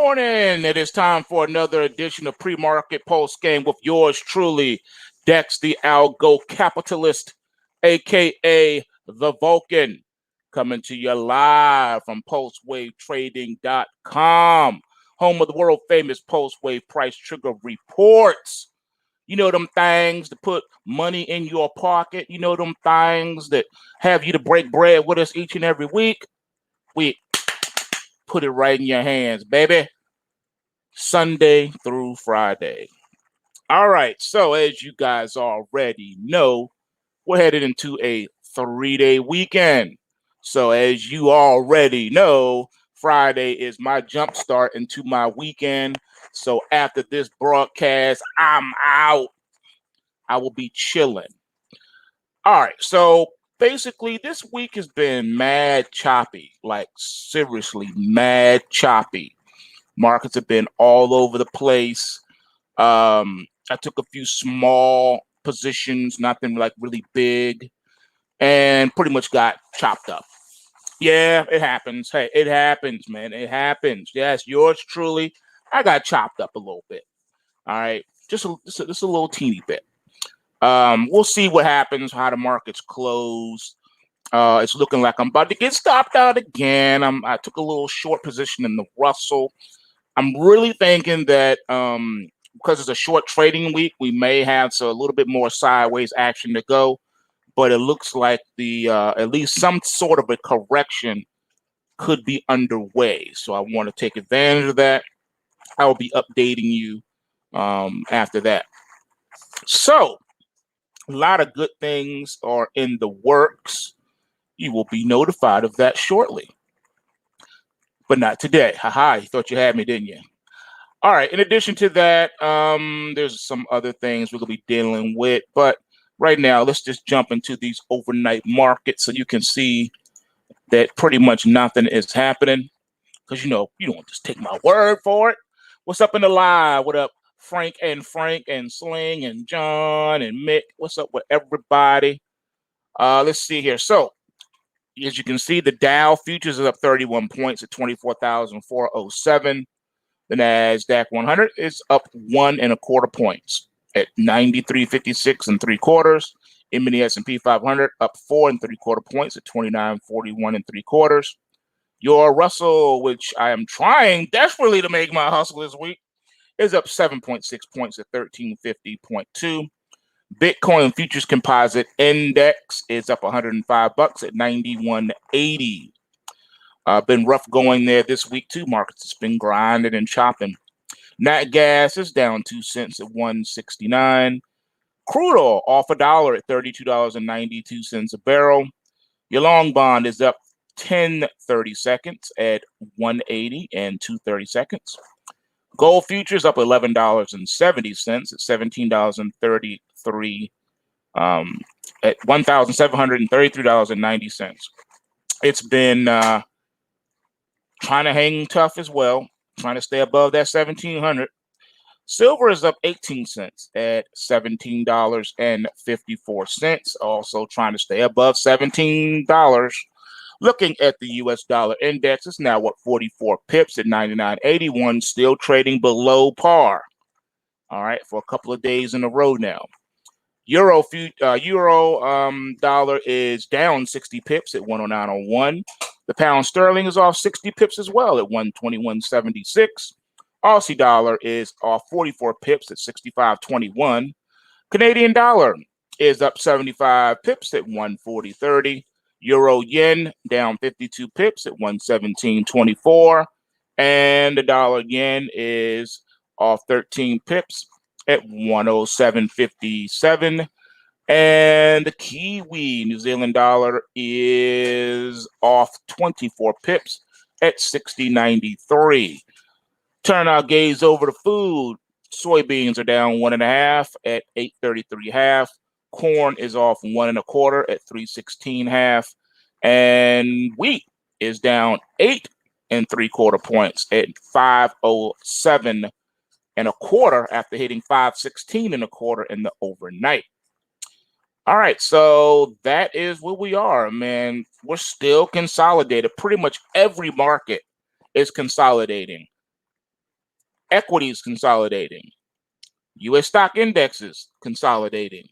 morning. It is time for another edition of Pre-Market PulseScan with yours truly, Dex the Algo Capitalist, aka the Vulcan, coming to you live from PulseWaveTrading.com, home of the world famous PulseWave Price Trigger Reports. You know them things to put money in your pocket. You know them things that have you to break bread with us each and every week. We put it right in your hands, baby. Sunday through Friday. All right. So as you guys already know, we're headed into a 3-day weekend. So as you already know, Friday is my jump start into my weekend. So after this broadcast, I'm out. I will be chilling. All right. So basically, this week has been mad choppy, like seriously mad choppy. Markets have been all over the place. I took a few small positions, nothing like really big, and pretty much got chopped up. Yeah, it happens. Hey, it happens, man. It happens. Yes, yours truly. I got chopped up a little bit. All right, just a little teeny bit. We'll see what happens, how the markets close. It's looking like I'm about to get stopped out again. I took a little short position in the Russell. I'm really thinking that because it's a short trading week, we may have a little bit more sideways action to go. But it looks like the at least some sort of a correction could be underway. So I want to take advantage of that. I will be updating you after that. So a lot of good things are in the works. You will be notified of that shortly. But not today. Haha, you thought you had me, didn't you? All right. In addition to that, there's some other things we're going to be dealing with. But right now, let's just jump into these overnight markets so you can see that pretty much nothing is happening. Because, you don't just take my word for it. What's up in the live? What up, Frank and Sling and John and Mick? What's up with everybody? Let's see here. So, as you can see, the Dow futures is up 31 points at 24,407. The NASDAQ 100 is up 1.25 points at 93.56 3/4. In the S&P 500 up 4.75 points at 29.41 3/4. Your Russell, which I am trying desperately to make my hustle this week, is up 7.6 points at 1350.2. Bitcoin futures composite index is up $105 at 91.80. Been rough going there this week too. Markets has been grinding and chopping. Nat gas is down 2 cents at 169. Crude oil off $1 at $32.92 a barrel. Your long bond is up 10/30 seconds at 180 and 2/30 seconds. Gold futures up $11.70 at $17.33 at $1,733.90. It's been trying to hang tough as well, trying to stay above that 1,700. Silver is up 18 cents at $17.54. Also trying to stay above $17. Looking at the U.S. dollar index, it's now at 44 pips at 99.81, still trading below par. All right, for a couple of days in a row now. Euro dollar is down 60 pips at 109.01. The pound sterling is off 60 pips as well at 121.76. Aussie dollar is off 44 pips at 65.21. Canadian dollar is up 75 pips at 140.30. Euro yen down 52 pips at 117.24. And the dollar yen is off 13 pips at 107.57. And the Kiwi New Zealand dollar is off 24 pips at 60.93. Turn our gaze over to food. Soybeans are down 1.5 at 8.33.5. Corn is off 1.25 at 3.16.5. And wheat is down 8.75 points at 5.07.25 after hitting 5.16.25 in the overnight. All right, so that is where we are, man. We're still consolidated. Pretty much every market is consolidating. Equities consolidating. U.S. stock indexes consolidating.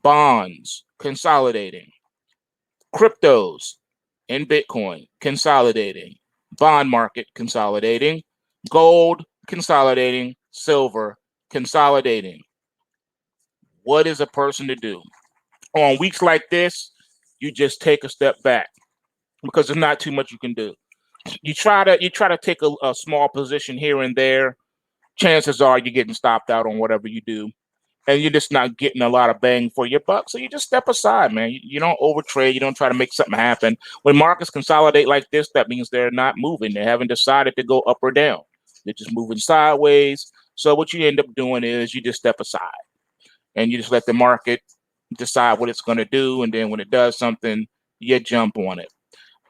Bonds consolidating. Cryptos and Bitcoin consolidating. Bond market consolidating. Gold consolidating. Silver consolidating. What is a person to do? On weeks like this, you just take a step back because there's not too much you can do. You try to take a small position here and there. Chances are you're getting stopped out on whatever you do, and you're just not getting a lot of bang for your buck. So you just step aside, man. You don't overtrade. You don't try to make something happen. When markets consolidate like this, that means they're not moving. They haven't decided to go up or down. They're just moving sideways. So what you end up doing is you just step aside and you just let the market decide what it's going to do. And then when it does something, you jump on it.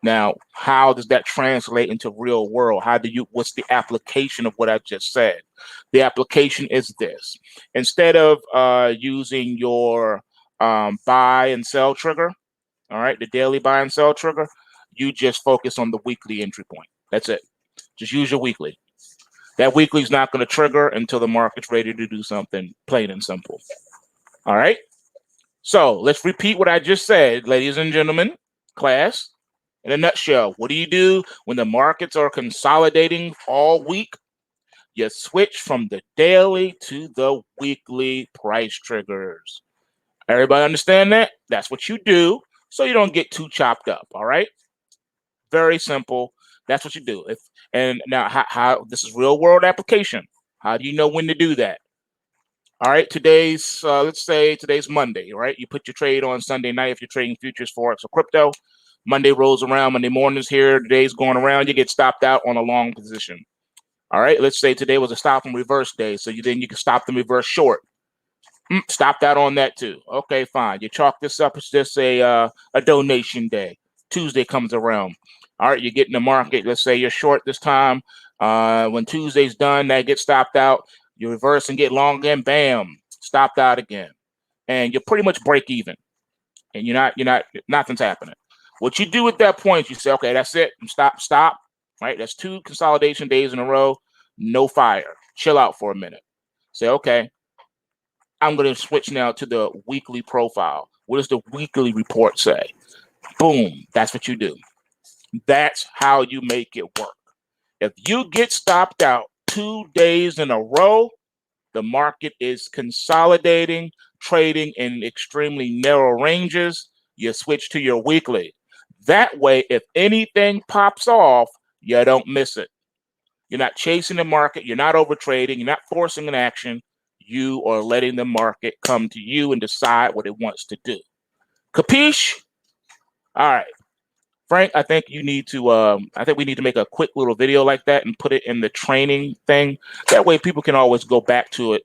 Now, how does that translate into real world? What's the application of what I just said? The application is this. Instead of using your buy and sell trigger, all right, the daily buy and sell trigger, you just focus on the weekly entry point. That's it. Just use your weekly. That weekly is not going to trigger until the market's ready to do something, plain and simple. All right. So let's repeat what I just said, ladies and gentlemen, class. In a nutshell, what do you do when the markets are consolidating all week? You switch from the daily to the weekly price triggers. Everybody understand that? That's what you do so you don't get too chopped up, all right? Very simple. That's what you do. And now how this is real world application. How do you know when to do that? All right, let's say today's Monday, right? You put your trade on Sunday night if you're trading futures, forex, or crypto. Monday rolls around, Monday morning's here, the day's going around, you get stopped out on a long position. All right, let's say today was a stop and reverse day, so then you can stop the reverse short. Stopped out on that too. Okay, fine. You chalk this up as just a donation day. Tuesday comes around. All right, you get in the market. Let's say you're short this time. When Tuesday's done, that gets stopped out. You reverse and get long again. Bam, stopped out again, and you're pretty much break even. And nothing's happening. What you do at that point, you say, okay, that's it. Stop. Right? That's 2 consolidation days in a row. No fire. Chill out for a minute. Say, okay, I'm going to switch now to the weekly profile. What does the weekly report say? Boom. That's what you do. That's how you make it work. If you get stopped out 2 days in a row, the market is consolidating, trading in extremely narrow ranges. You switch to your weekly. That way, if anything pops off, you don't miss it. You're not chasing the market. You're not overtrading. You're not forcing an action. You are letting the market come to you and decide what it wants to do. Capiche? All right. Frank, I think we need to make a quick little video like that and put it in the training thing. That way people can always go back to it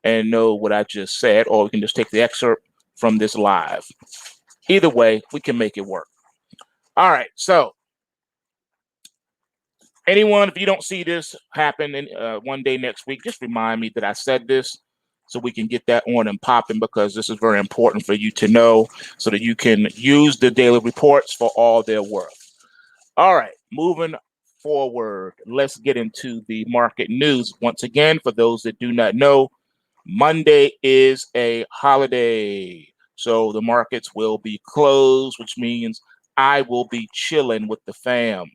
and know what I just said, or we can just take the excerpt from this live. Either way, we can make it work. All right, so anyone, if you don't see this happen in one day next week, just remind me that I said this so we can get that on and popping, because this is very important for you to know so that you can use the daily reports for all their worth. All right, moving forward, let's get into the market news. Once again, for those that do not know, Monday is a holiday, so the markets will be closed, which means I will be chilling with the fam.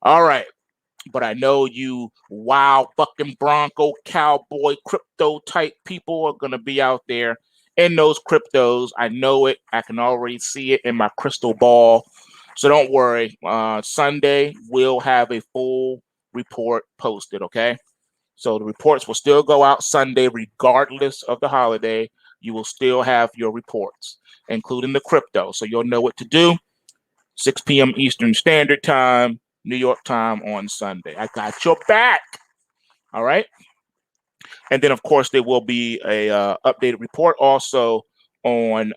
All right, but I know you wild fucking Bronco cowboy crypto type people are going to be out there in those cryptos. I know it. I can already see it in my crystal ball. So don't worry. Sunday, we'll have a full report posted, okay? So the reports will still go out Sunday regardless of the holiday. You will still have your reports, including the crypto. So you'll know what to do. 6 p.m. Eastern Standard Time, New York time on Sunday. I got your back. All right. And then, of course, there will be a updated report also on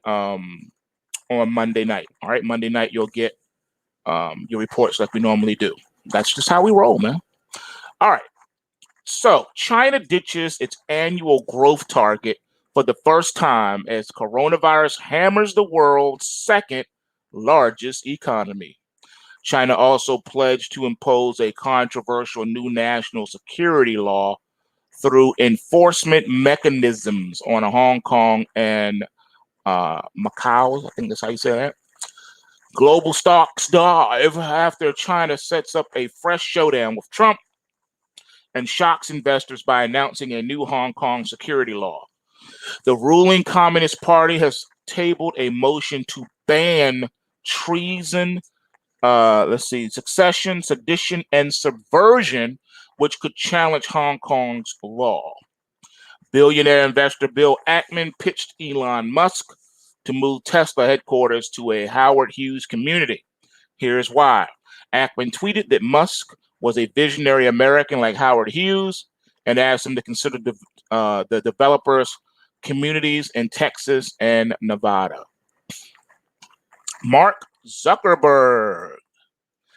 Monday night. All right. Monday night, you'll get your reports like we normally do. That's just how we roll, man. All right. So China ditches its annual growth target for the first time as coronavirus hammers the world's second largest economy. China also pledged to impose a controversial new national security law through enforcement mechanisms on Hong Kong and Macau. I think that's how you say that. Global stocks dive after China sets up a fresh showdown with Trump and shocks investors by announcing a new Hong Kong security law. The ruling Communist Party has tabled a motion to ban treason, succession, sedition, and subversion, which could challenge Hong Kong's law. Billionaire investor Bill Ackman pitched Elon Musk to move Tesla headquarters to a Howard Hughes community. Here's why. Ackman tweeted that Musk was a visionary American like Howard Hughes and asked him to consider the developers' communities in Texas and Nevada. Mark Zuckerberg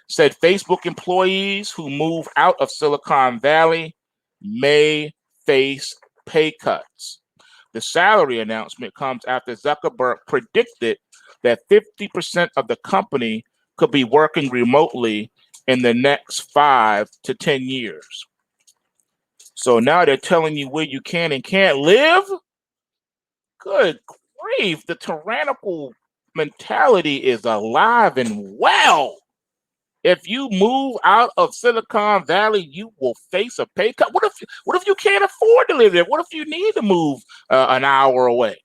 said Facebook employees who move out of Silicon Valley may face pay cuts. The salary announcement comes after Zuckerberg predicted that 50% of the company could be working remotely in the next 5 to 10 years. So now they're telling you where you can and can't live? Good grief, the tyrannical mentality is alive and well. If you move out of Silicon Valley, you will face a pay cut. What if you can't afford to live there? What if you need to move an hour away?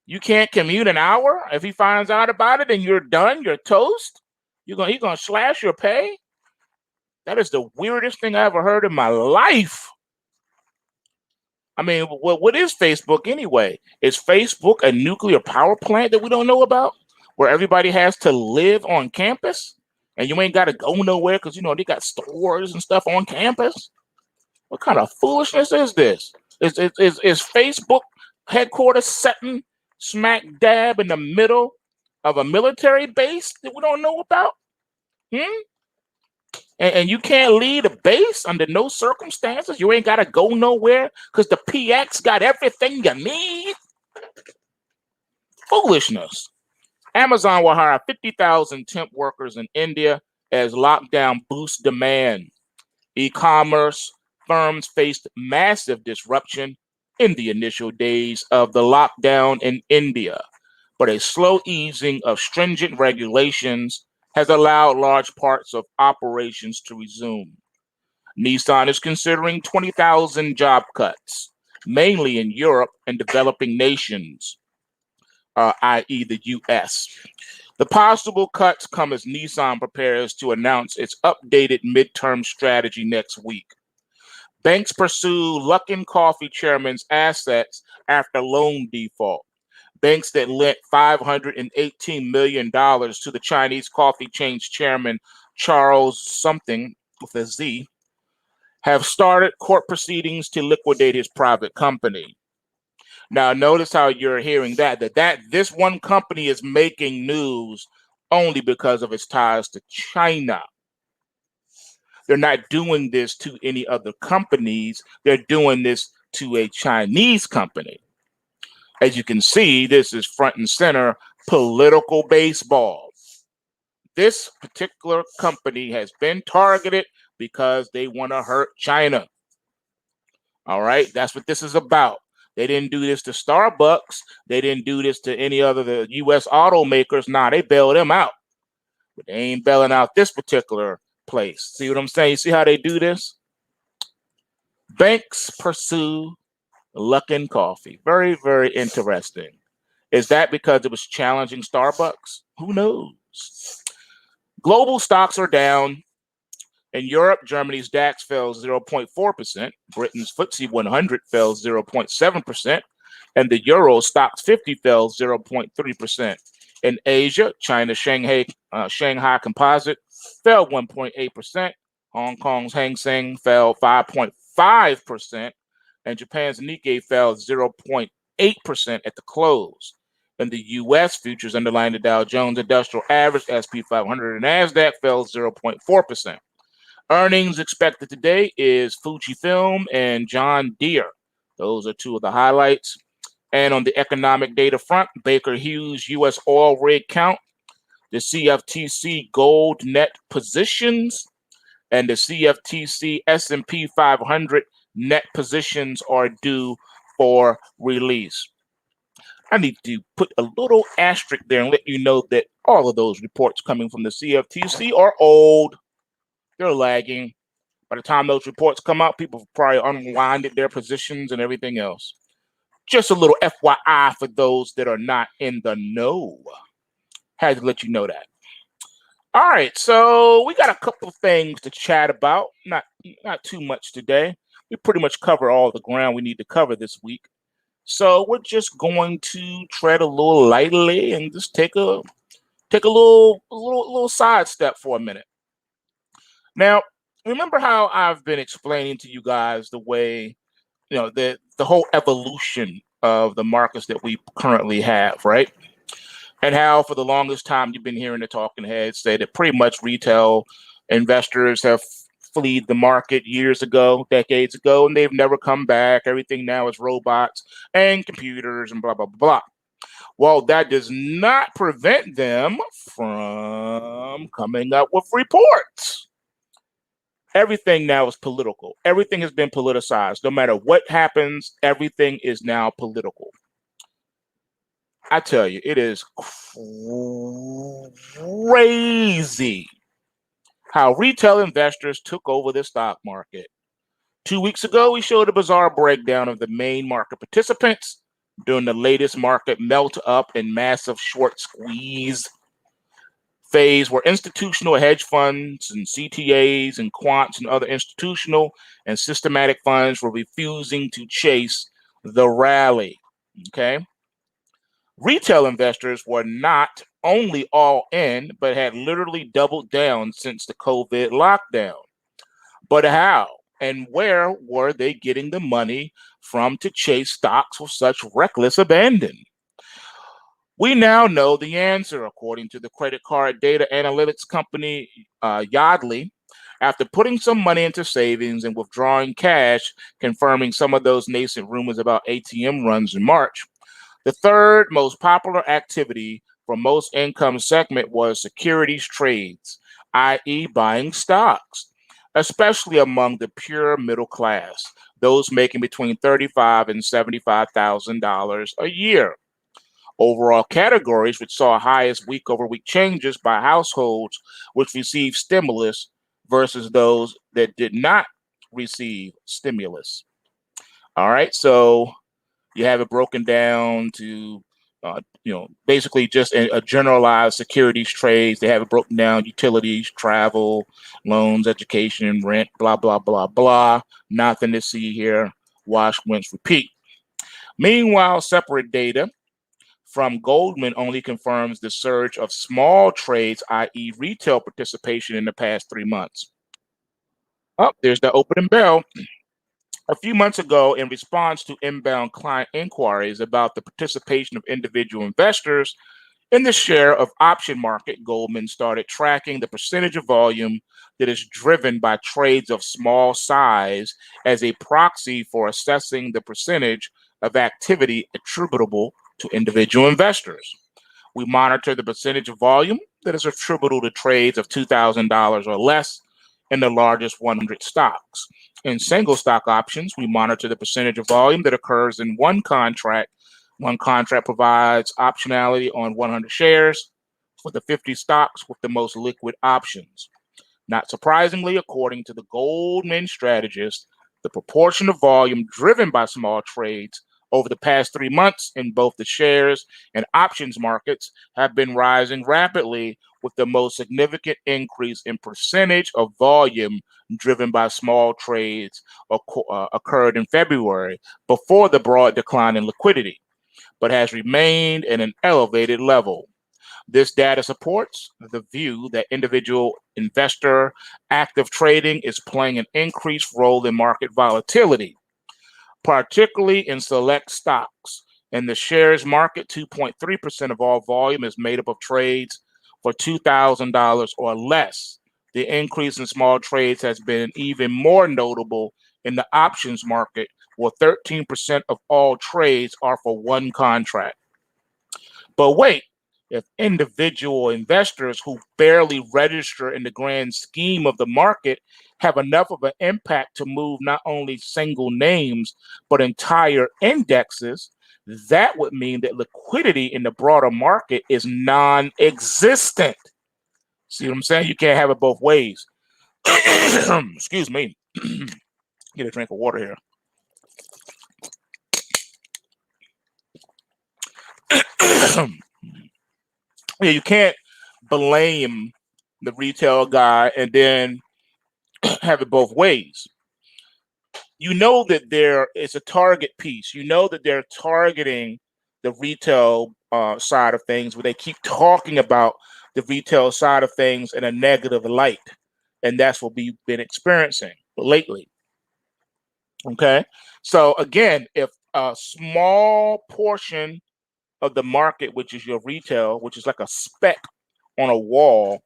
You can't commute an hour? If he finds out about it and you're done, you're toast? He's gonna slash your pay? That is the weirdest thing I ever heard in my life. I mean, what is Facebook anyway? Is Facebook a nuclear power plant that we don't know about, where everybody has to live on campus and you ain't got to go nowhere because, they got stores and stuff on campus? What kind of foolishness is this? Is Facebook headquarters sitting smack dab in the middle of a military base that we don't know about? And you can't leave a base under no circumstances. You ain't got to go nowhere because the PX got everything you need. Foolishness. Amazon will hire 50,000 temp workers in India as lockdown boosts demand. E-commerce firms faced massive disruption in the initial days of the lockdown in India, but a slow easing of stringent regulations has allowed large parts of operations to resume. Nissan is considering 20,000 job cuts, mainly in Europe and developing nations, i.e. the US. The possible cuts come as Nissan prepares to announce its updated midterm strategy next week. Banks pursue Luckin Coffee chairman's assets after loan default. Banks that lent $518 million to the Chinese coffee chain's chairman, Charles something with a Z, have started court proceedings to liquidate his private company. Now, notice how you're hearing that this one company is making news only because of its ties to China. They're not doing this to any other companies. They're doing this to a Chinese company. As you can see, this is front and center political baseball. This particular company has been targeted because they want to hurt China. All right, that's what this is about. They didn't do this to Starbucks. They didn't do this to any other the U.S. automakers. Nah, they bailed them out. But they ain't bailing out this particular place. See what I'm saying? You see how they do this? Banks pursue Luckin Coffee. Very, very interesting. Is that because it was challenging Starbucks? Who knows? Global stocks are down. In Europe, Germany's DAX fell 0.4%. Britain's FTSE 100 fell 0.7%. And the Euro Stoxx 50 fell 0.3%. In Asia, China's Shanghai Composite fell 1.8%. Hong Kong's Hang Seng fell 5.5%. And Japan's Nikkei fell 0.8% at the close. In the U.S., futures underlying the Dow Jones Industrial Average, S&P 500, and NASDAQ fell 0.4%. Earnings expected today is Fujifilm and John Deere. Those are two of the highlights. And on the economic data front, Baker Hughes U.S. oil rig count the CFTC gold net positions and the CFTC S&P 500 net positions are due for release. I need to put a little asterisk there and let you know that all of those reports coming from the CFTC are old. They're lagging. By the time those reports come out, people have probably unwinded their positions and everything else. Just a little FYI for those that are not in the know. Had to let you know that. All right, so we got a couple of things to chat about. Not too much today. We pretty much cover all the ground we need to cover this week. So we're just going to tread a little lightly and just take a little sidestep for a minute. Now, remember how I've been explaining to you guys the way, the whole evolution of the markets that we currently have, right? And how for the longest time you've been hearing the talking heads say that pretty much retail investors have fled the market years ago, decades ago, and they've never come back. Everything now is robots and computers and blah, blah, blah. Well, that does not prevent them from coming up with reports. Everything now is political. Everything has been politicized. No matter what happens, everything is now political. I tell you, it is crazy how retail investors took over the stock market. 2 weeks ago, we showed a bizarre breakdown of the main market participants during the latest market melt up and massive short squeeze phase where institutional hedge funds and CTAs and quants and other institutional and systematic funds were refusing to chase the rally. Okay. Retail investors were not only all in, but had literally doubled down since the COVID lockdown. But how and where were they getting the money from to chase stocks with such reckless abandon? We now know the answer, according to the credit card data analytics company Yodlee. After putting some money into savings and withdrawing cash, confirming some of those nascent rumors about ATM runs in March, the third most popular activity for most income segment was securities trades, i.e. buying stocks, especially among the pure middle class, those making between $35,000 and $75,000 a year. Overall categories which saw highest week-over-week changes by households which received stimulus versus those that did not receive stimulus. All right, so you have it broken down to, basically just a generalized securities trades. They have it broken down: utilities, travel, loans, education, rent, blah, blah, blah, blah. Nothing to see here. Wash, rinse, repeat. Meanwhile, separate data from Goldman only confirms the surge of small trades, i.e. retail participation in the past 3 months. Oh, there's the opening bell. A few months ago, in response to inbound client inquiries about the participation of individual investors in the share of option market, Goldman started tracking the percentage of volume that is driven by trades of small size as a proxy for assessing the percentage of activity attributable to individual investors. We monitor the percentage of volume that is attributable to trades of $2,000 or less in the largest 100 stocks. In single stock options, we monitor the percentage of volume that occurs in one contract. One contract provides optionality on 100 shares for the 50 stocks with the most liquid options. Not surprisingly, according to the Goldman strategist, the proportion of volume driven by small trades over the past 3 months in both the shares and options markets have been rising rapidly, with the most significant increase in percentage of volume driven by small trades occurred in February before the broad decline in liquidity, but has remained at an elevated level. This data supports the view that individual investor active trading is playing an increased role in market volatility, particularly in select stocks. In the shares market, 2.3% of all volume is made up of trades for $2,000 or less. The increase in small trades has been even more notable in the options market, where 13% of all trades are for one contract. But wait, if individual investors who barely register in the grand scheme of the market have enough of an impact to move not only single names, but entire indexes, that would mean that liquidity in the broader market is non-existent. See what I'm saying? You can't have it both ways. Excuse me. Get a drink of water here. Yeah, you can't blame the retail guy and then have it both ways. You know that there is a target piece. You know that they're targeting the retail side of things, where they keep talking about the retail side of things in a negative light. And that's what we've been experiencing lately. Okay. So again, if a small portion of the market, which is your retail, which is like a speck on a wall,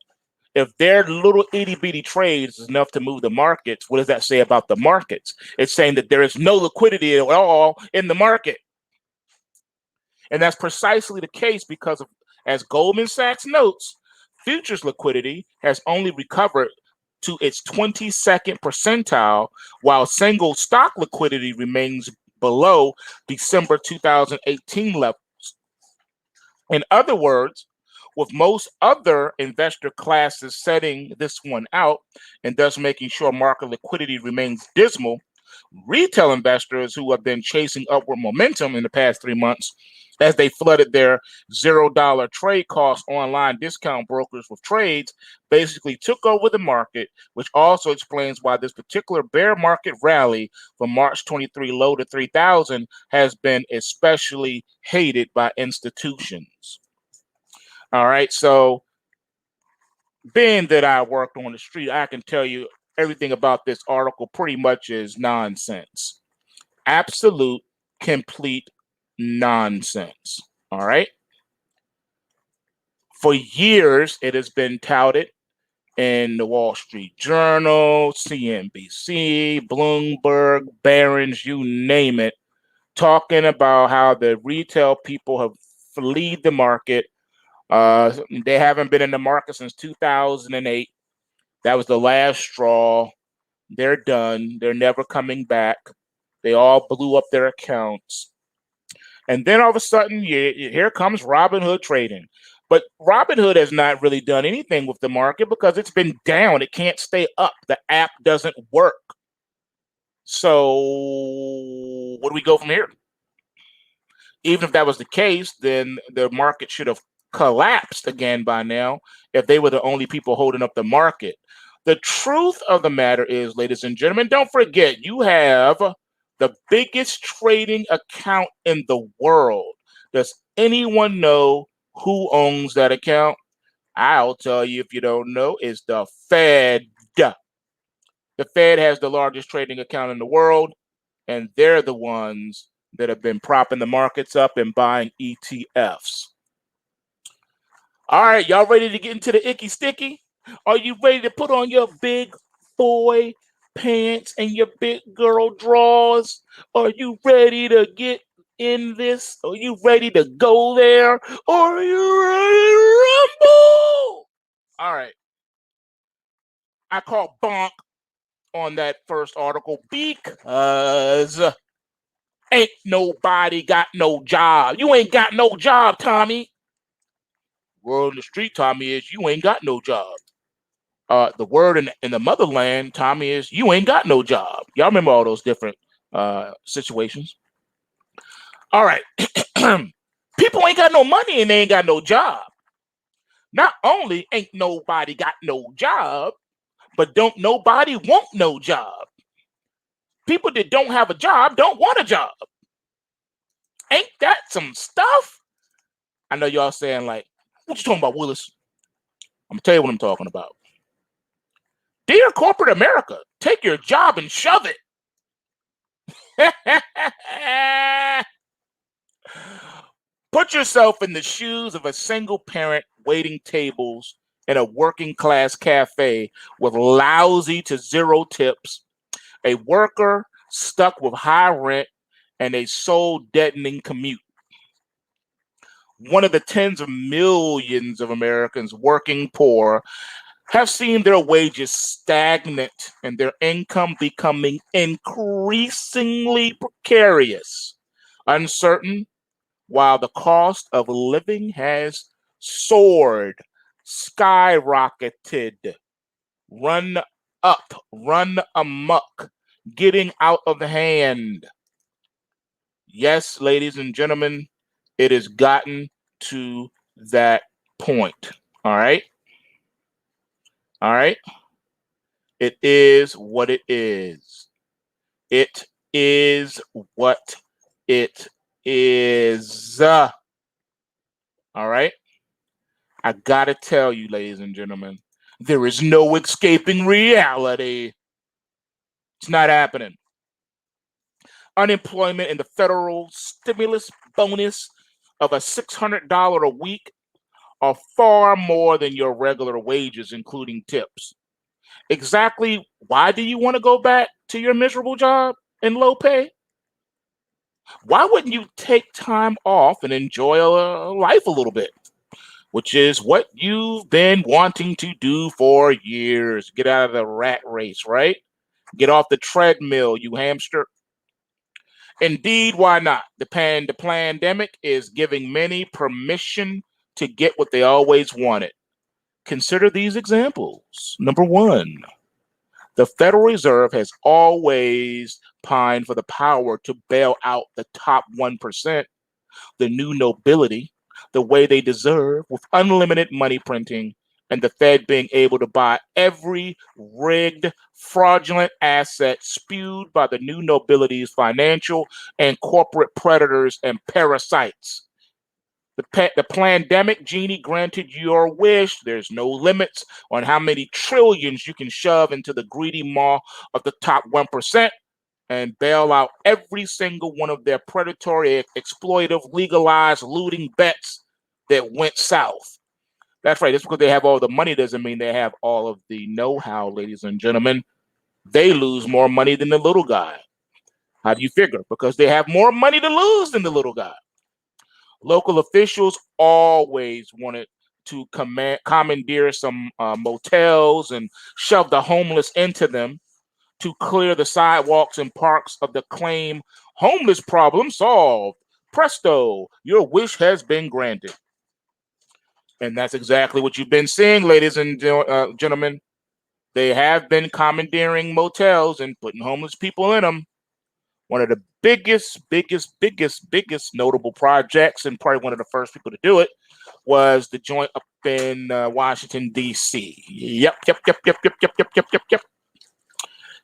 if their little itty bitty trades is enough to move the markets, what does that say about the markets? It's saying that there is no liquidity at all in the market. And that's precisely the case because of, as Goldman Sachs notes, futures liquidity has only recovered to its 22nd percentile, while single stock liquidity remains below December 2018 levels. In other words, with most other investor classes setting this one out and thus making sure market liquidity remains dismal, retail investors who have been chasing upward momentum in the past 3 months as they flooded their $0 trade cost online discount brokers with trades basically took over the market, which also explains why this particular bear market rally from March 23 low to 3,000 has been especially hated by institutions. All right, so being that I worked on the street, I can tell you everything about this article pretty much is nonsense. Absolute, complete nonsense. All right. For years, it has been touted in the Wall Street Journal, CNBC, Bloomberg, Barron's, you name it, talking about how the retail people have fled the market. They haven't been in the market since 2008. That was the last straw. They're done. They're never coming back. They all blew up their accounts. And then all of a sudden, here comes Robinhood trading. But Robinhood has not really done anything with the market because it's been down. It can't stay up. The app doesn't work. So where do we go from here? Even if that was the case, then the market should have collapsed again by now if they were the only people holding up the market. The truth of the matter is, ladies and gentlemen, don't forget, you have the biggest trading account in the world. Does anyone know who owns that account? I'll tell you if you don't know, it's the Fed. The Fed has the largest trading account in the world, and they're the ones that have been propping the markets up and buying ETFs. All right, y'all ready to get into the icky sticky? Are you ready to put on your big boy pants and your big girl drawers? Are you ready to get in this? Are you ready to go there? Or are you ready to rumble? All right. I call bonk on that first article because ain't nobody got no job. You ain't got no job, Tommy. Word on the street, Tommy, is you ain't got no job. The word in the motherland, Tommy, is you ain't got no job. Y'all remember all those different situations? All right. People ain't got no money and they ain't got no job. Not only ain't nobody got no job, but don't nobody want no job. People that don't have a job don't want a job. Ain't that some stuff? I know y'all saying like, what you talking about, Willis? I'm gonna tell you what I'm talking about. Dear corporate America, take your job and shove it. Put yourself in the shoes of a single parent waiting tables in a working class cafe with lousy to zero tips, a worker stuck with high rent, and a soul deadening commute. one of the tens of millions of Americans working poor have seen their wages stagnant and their income becoming increasingly precarious, uncertain, while the cost of living has soared, skyrocketed, run up, run amok, getting out of the hand. Yes, ladies and gentlemen, it has gotten to that point. All right. All right. It is what it is. It is what it is. All right. I got to tell you, ladies and gentlemen, there is no escaping reality. It's not happening. Unemployment and the federal stimulus bonus of a $600 a week are far more than your regular wages, including tips. Exactly why do you want to go back to your miserable job and low pay? Why wouldn't you take time off and enjoy life a little bit? Which is what you've been wanting to do for years. Get out of the rat race, right? Get off the treadmill, you hamster. Indeed, why not? The pandemic is giving many permission to get what they always wanted. Consider these examples. Number one, the Federal Reserve has always pined for the power to bail out the top 1%, the new nobility, the way they deserve, with unlimited money printing and the Fed being able to buy every rigged, fraudulent asset spewed by the new nobility's financial and corporate predators and parasites. The pandemic genie granted your wish. There's no limits on how many trillions you can shove into the greedy maw of the top 1% and bail out every single one of their predatory, exploitive, legalized looting bets that went south. That's right. Just because they have all the money doesn't mean they have all of the know-how, ladies and gentlemen. They lose more money than the little guy. How do you figure? Because they have more money to lose than the little guy. Local officials always wanted to commandeer some motels and shove the homeless into them to clear the sidewalks and parks of the claim homeless problem solved. Presto, your wish has been granted. And that's exactly what you've been seeing, ladies and gentlemen. They have been commandeering motels and putting homeless people in them. One of the biggest notable projects, and probably one of the first people to do it, was the joint up in Washington, D.C. Yep.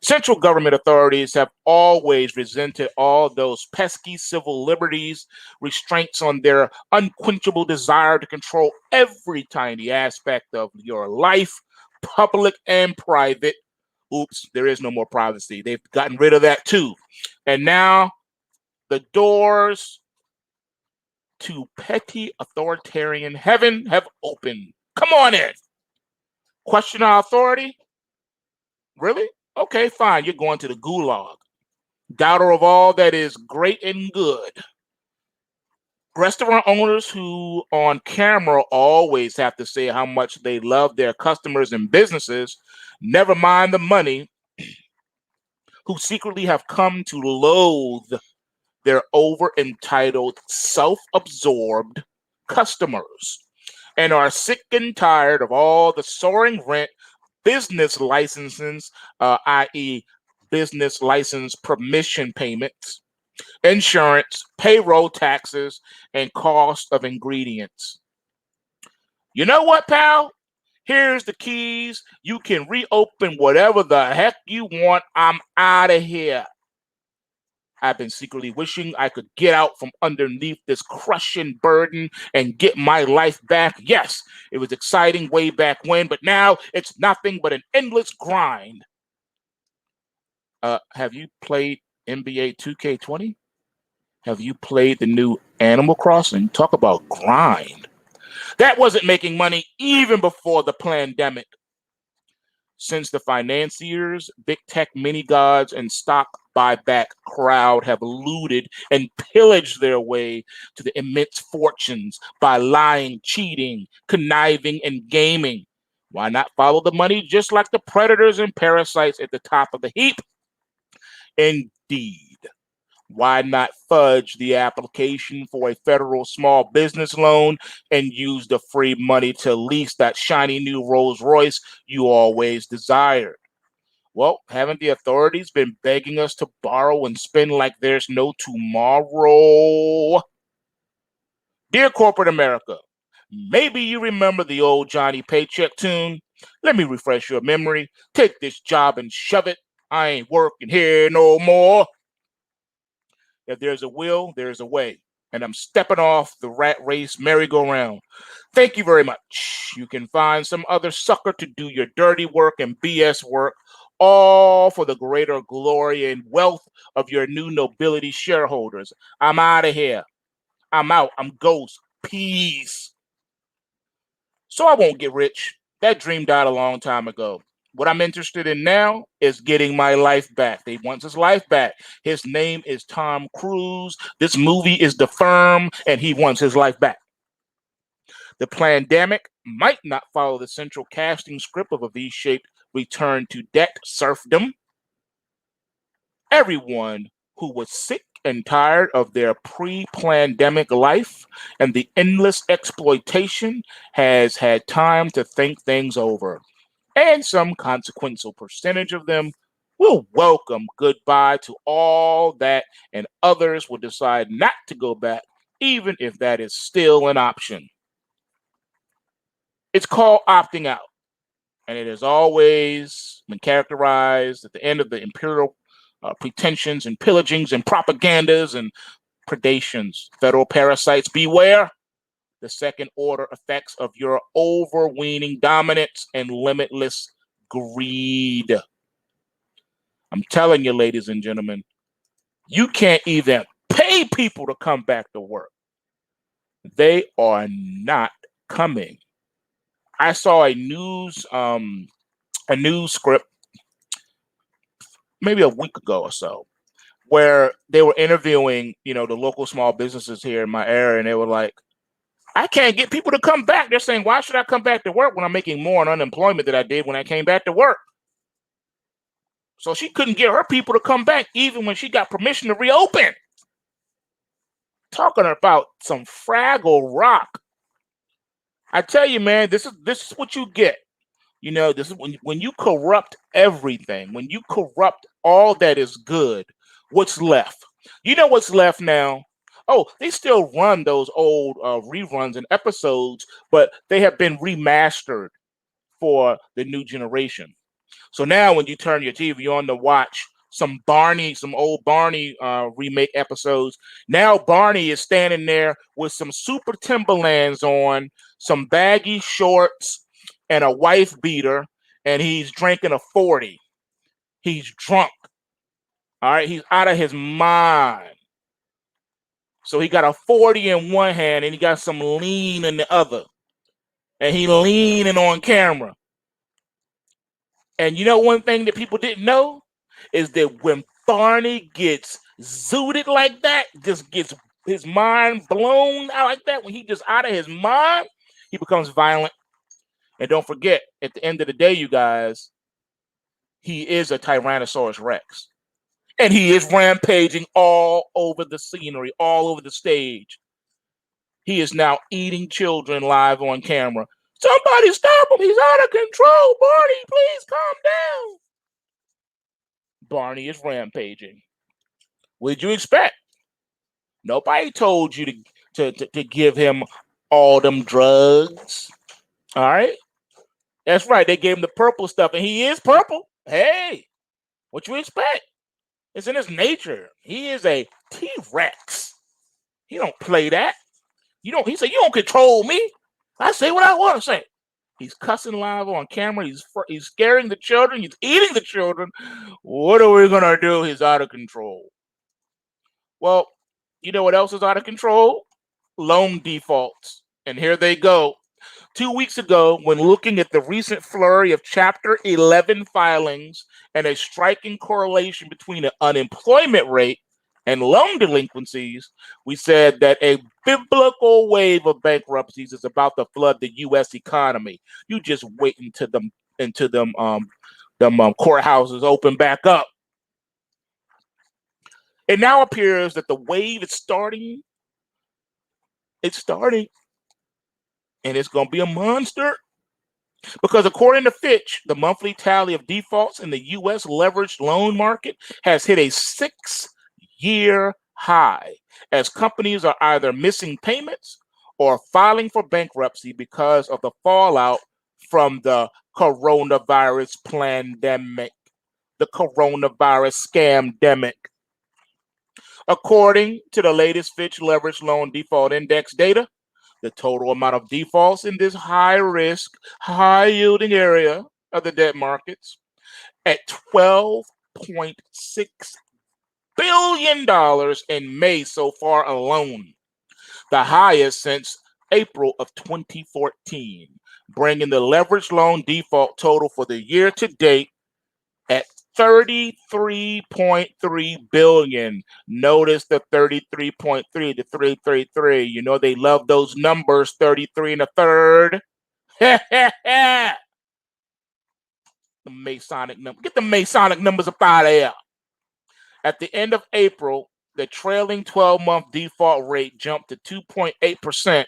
Central government authorities have always resented all those pesky civil liberties, restraints on their unquenchable desire to control every tiny aspect of your life, public and private. Oops, there is no more privacy. They've gotten rid of that too. And now the doors to petty authoritarian heaven have opened. Come on in. Question our authority? Really? Okay, fine. You're going to the gulag. Doubter of all that is great and good. Restaurant owners who on camera always have to say how much they love their customers and businesses, never mind the money, who secretly have come to loathe their over-entitled, self-absorbed customers and are sick and tired of all the soaring rent, business licenses, i.e., business license permission payments, insurance, payroll taxes, and cost of ingredients. You know what, pal? Here's the keys. You can reopen whatever the heck you want. I'm out of here. I've been secretly wishing I could get out from underneath this crushing burden and get my life back. Yes, it was exciting way back when, but now it's nothing but an endless grind. Have you played NBA 2K20? Have you played the new Animal Crossing? Talk about grind. That wasn't making money even before the pandemic. Since the financiers, big tech mini gods, and stock buyback crowd have looted and pillaged their way to the immense fortunes by lying, cheating, conniving, and gaming. Why not follow the money just like the predators and parasites at the top of the heap? Indeed. Why not fudge the application for a federal small business loan and use the free money to lease that shiny new Rolls Royce you always desired? Well, haven't the authorities been begging us to borrow and spend like there's no tomorrow? Dear corporate America, maybe you remember the old Johnny Paycheck tune. Let me refresh your memory. Take this job and shove it. I ain't working here no more. If there's a will, there's a way. And I'm stepping off the rat race merry-go-round. Thank you very much. You can find some other sucker to do your dirty work and BS work, all for the greater glory and wealth of your new nobility shareholders. I'm out of here. I'm out. I'm ghost. Peace. So I won't get rich. That dream died a long time ago. What I'm interested in now is getting my life back. They want his life back. His name is Tom Cruise. This movie is The Firm, and he wants his life back. The pandemic might not follow the central casting script of a V-shaped return to debt serfdom. Everyone who was sick and tired of their pre-pandemic life and the endless exploitation has had time to think things over. And some consequential percentage of them will welcome goodbye to all that, and others will decide not to go back, even if that is still an option. It's called opting out, and it has always been characterized at the end of the imperial pretensions and pillagings and propagandas and predations. Federal parasites, beware the second order effects of your overweening dominance and limitless greed. I'm telling you, ladies and gentlemen, you can't even pay people to come back to work. They are not coming. I saw a news script maybe a week ago or so, where they were interviewing, the local small businesses here in my area, and they were like, I can't get people to come back. They're saying, why should I come back to work when I'm making more on unemployment than I did when I came back to work? So she couldn't get her people to come back even when she got permission to reopen. Talking about some Fraggle Rock. I tell you, man, this is what you get. This is when you corrupt everything, when you corrupt all that is good, what's left? You know what's left now? Oh, they still run those old reruns and episodes, but they have been remastered for the new generation. So now when you turn your TV on to watch some old Barney remake episodes, now Barney is standing there with some super Timberlands on, some baggy shorts, and a wife beater, and he's drinking a 40. He's drunk. All right, he's out of his mind. So he got a 40 in one hand and he got some lean in the other. And he leaning on camera. And you know one thing that people didn't know is that when Barney gets zooted like that, just gets his mind blown out like that, when he just out of his mind, he becomes violent. And don't forget, at the end of the day, you guys, he is a Tyrannosaurus Rex. And he is rampaging all over the scenery, all over the stage. He is now eating children live on camera. Somebody stop him. He's out of control. Barney, please calm down. Barney is rampaging. What did you expect? Nobody told you to give him all them drugs. All right? That's right. They gave him the purple stuff, and he is purple. Hey, what you expect? It's in his nature. He is a T-Rex. He don't play that. He said, you don't control me. I say what I want to say. He's cussing live on camera. He's scaring the children. He's eating the children. What are we going to do? He's out of control. Well, you know what else is out of control? Loan defaults. And here they go. 2 weeks ago, when looking at the recent flurry of Chapter 11 filings and a striking correlation between the unemployment rate and loan delinquencies, we said that a biblical wave of bankruptcies is about to flood the U.S. economy. You just wait until them courthouses open back up. It now appears that the wave is starting. It's starting, and it's going to be a monster. Because according to Fitch, the monthly tally of defaults in the U.S. leveraged loan market has hit a 6-year high, as companies are either missing payments or filing for bankruptcy because of the fallout from the coronavirus pandemic, the coronavirus scamdemic. According to the latest Fitch Leveraged Loan Default Index data, the total amount of defaults in this high risk, high yielding area of the debt markets at $12.6 billion in May so far alone, the highest since April of 2014, bringing the leveraged loan default total for the year to date at 33.3 billion. Notice the 33.3, the 333. You know they love those numbers, 33 and a third. The Masonic number. Get the Masonic numbers up out of here. At the end of April, the trailing 12-month default rate jumped to 2.8%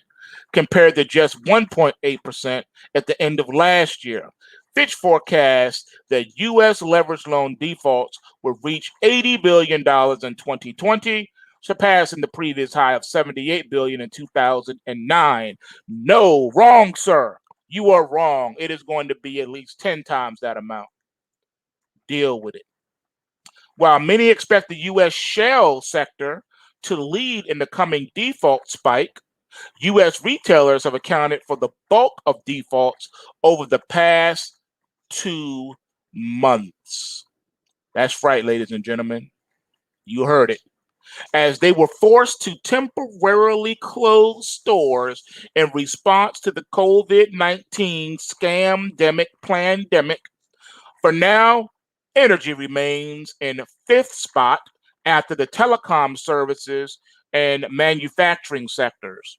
compared to just 1.8% at the end of last year. Fitch forecasts that U.S. leveraged loan defaults will reach $80 billion in 2020, surpassing the previous high of $78 billion in 2009. No, wrong, sir. You are wrong. It is going to be at least 10 times that amount. Deal with it. While many expect the U.S. shale sector to lead in the coming default spike, U.S. retailers have accounted for the bulk of defaults over the past 2 months. That's right, ladies and gentlemen. You heard it. As they were forced to temporarily close stores in response to the COVID-19 scamdemic pandemic. For now, energy remains in fifth spot after the telecom services and manufacturing sectors.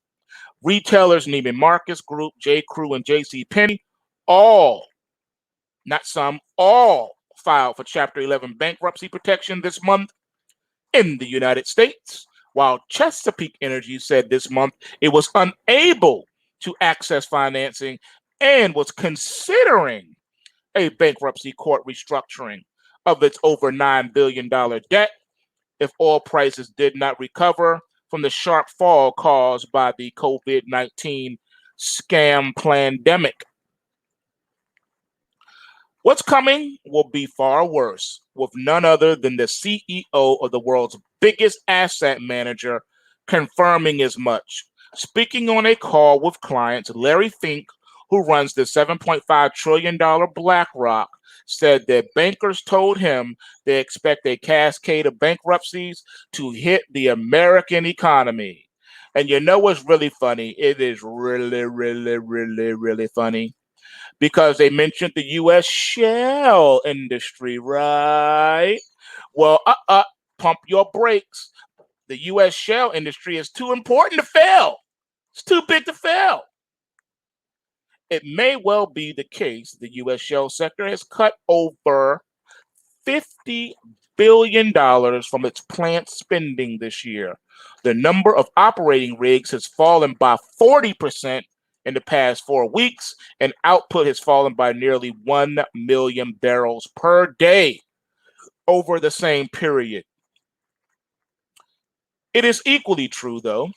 Retailers Neiman Marcus Group, J. Crew, and J.C. Penney, all, not some, all filed for Chapter 11 bankruptcy protection this month in the United States, while Chesapeake Energy said this month it was unable to access financing and was considering a bankruptcy court restructuring of its over $9 billion debt if oil prices did not recover from the sharp fall caused by the COVID-19 scam pandemic. What's coming will be far worse, with none other than the CEO of the world's biggest asset manager confirming as much. Speaking on a call with clients, Larry Fink, who runs the $7.5 trillion BlackRock, said that bankers told him they expect a cascade of bankruptcies to hit the American economy. And you know what's really funny? It is really, really, really, really funny. Because they mentioned the U.S. shale industry, right? Well, pump your brakes. The U.S. shale industry is too important to fail. It's too big to fail. It may well be the case the U.S. shale sector has cut over $50 billion from its plant spending this year. The number of operating rigs has fallen by 40% in the past 4 weeks, and output has fallen by nearly 1 million barrels per day over the same period. It is equally true, though,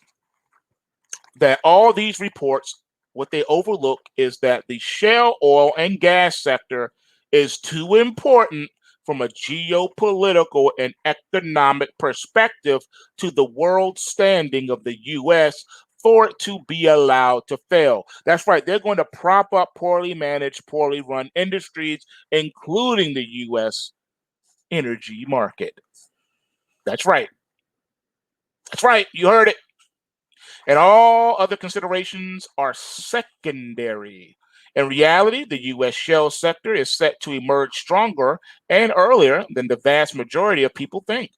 that all these reports, what they overlook is that the shale oil and gas sector is too important from a geopolitical and economic perspective to the world standing of the U.S. for it to be allowed to fail. That's right. They're going to prop up poorly managed, poorly run industries, including the U.S. energy market. That's right. That's right. You heard it. And all other considerations are secondary. In reality, the U.S. shale sector is set to emerge stronger and earlier than the vast majority of people think.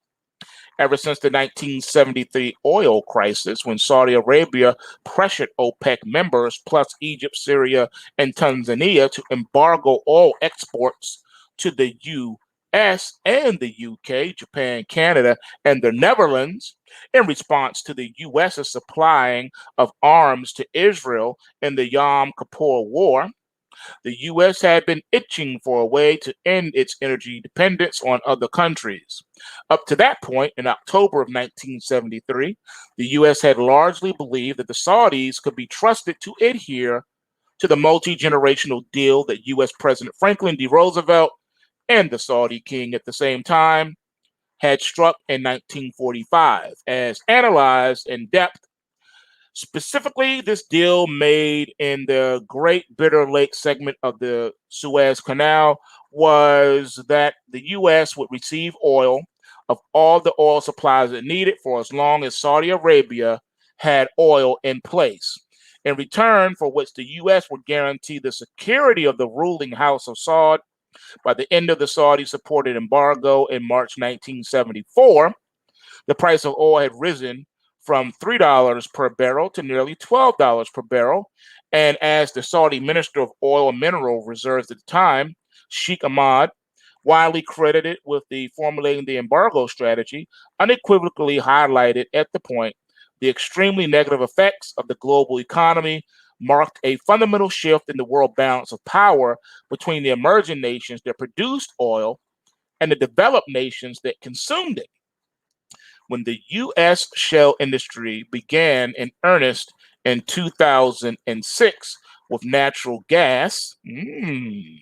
Ever since the 1973 oil crisis, when Saudi Arabia pressured OPEC members, plus Egypt, Syria, and Tanzania, to embargo oil exports to the US and the UK, Japan, Canada, and the Netherlands, in response to the US's supplying of arms to Israel in the Yom Kippur War. The US had been itching for a way to end its energy dependence on other countries. Up to that point, in October of 1973, the US had largely believed that the Saudis could be trusted to adhere to the multi generational deal that US President Franklin D. Roosevelt and the Saudi king at the same time had struck in 1945, as analyzed in depth. Specifically, this deal made in the Great Bitter Lake segment of the Suez Canal was that the U.S. would receive oil of all the oil supplies it needed for as long as Saudi Arabia had oil in place, in return for which the U.S. would guarantee the security of the ruling House of Saud. By the end of the Saudi-supported embargo in March 1974, the price of oil had risen from $3 per barrel to nearly $12 per barrel. And as the Saudi Minister of Oil and Mineral Reserves at the time, Sheikh Ahmad, widely credited with the formulating the embargo strategy, unequivocally highlighted at the point the extremely negative effects of the global economy marked a fundamental shift in the world balance of power between the emerging nations that produced oil and the developed nations that consumed it. When the U.S. shale industry began in earnest in 2006 with natural gas, and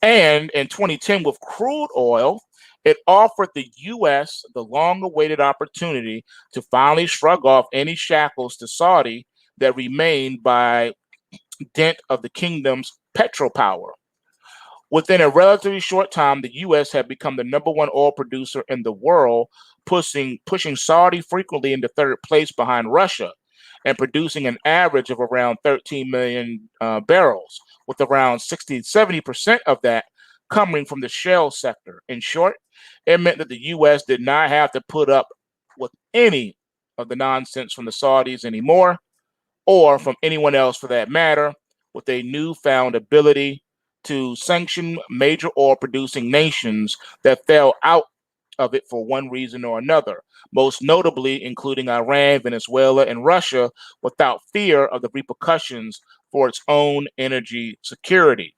in 2010 with crude oil, it offered the U.S. the long-awaited opportunity to finally shrug off any shackles to Saudi that remained by dint of the kingdom's petropower. Within a relatively short time, the U.S. had become the number one oil producer in the world, pushing Saudi frequently into third place behind Russia, and producing an average of around 13 million barrels, with around 60-70% of that coming from the shale sector. In short, it meant that the U.S. did not have to put up with any of the nonsense from the Saudis anymore, or from anyone else for that matter, with a newfound ability to sanction major oil producing nations that fell out of it for one reason or another, most notably including Iran, Venezuela, and Russia, without fear of the repercussions for its own energy security.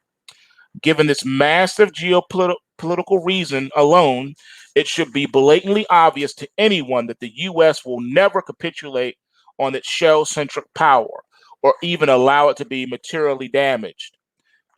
Given this massive geopolitical reason alone, it should be blatantly obvious to anyone that the U.S. will never capitulate on its shell-centric power or even allow it to be materially damaged.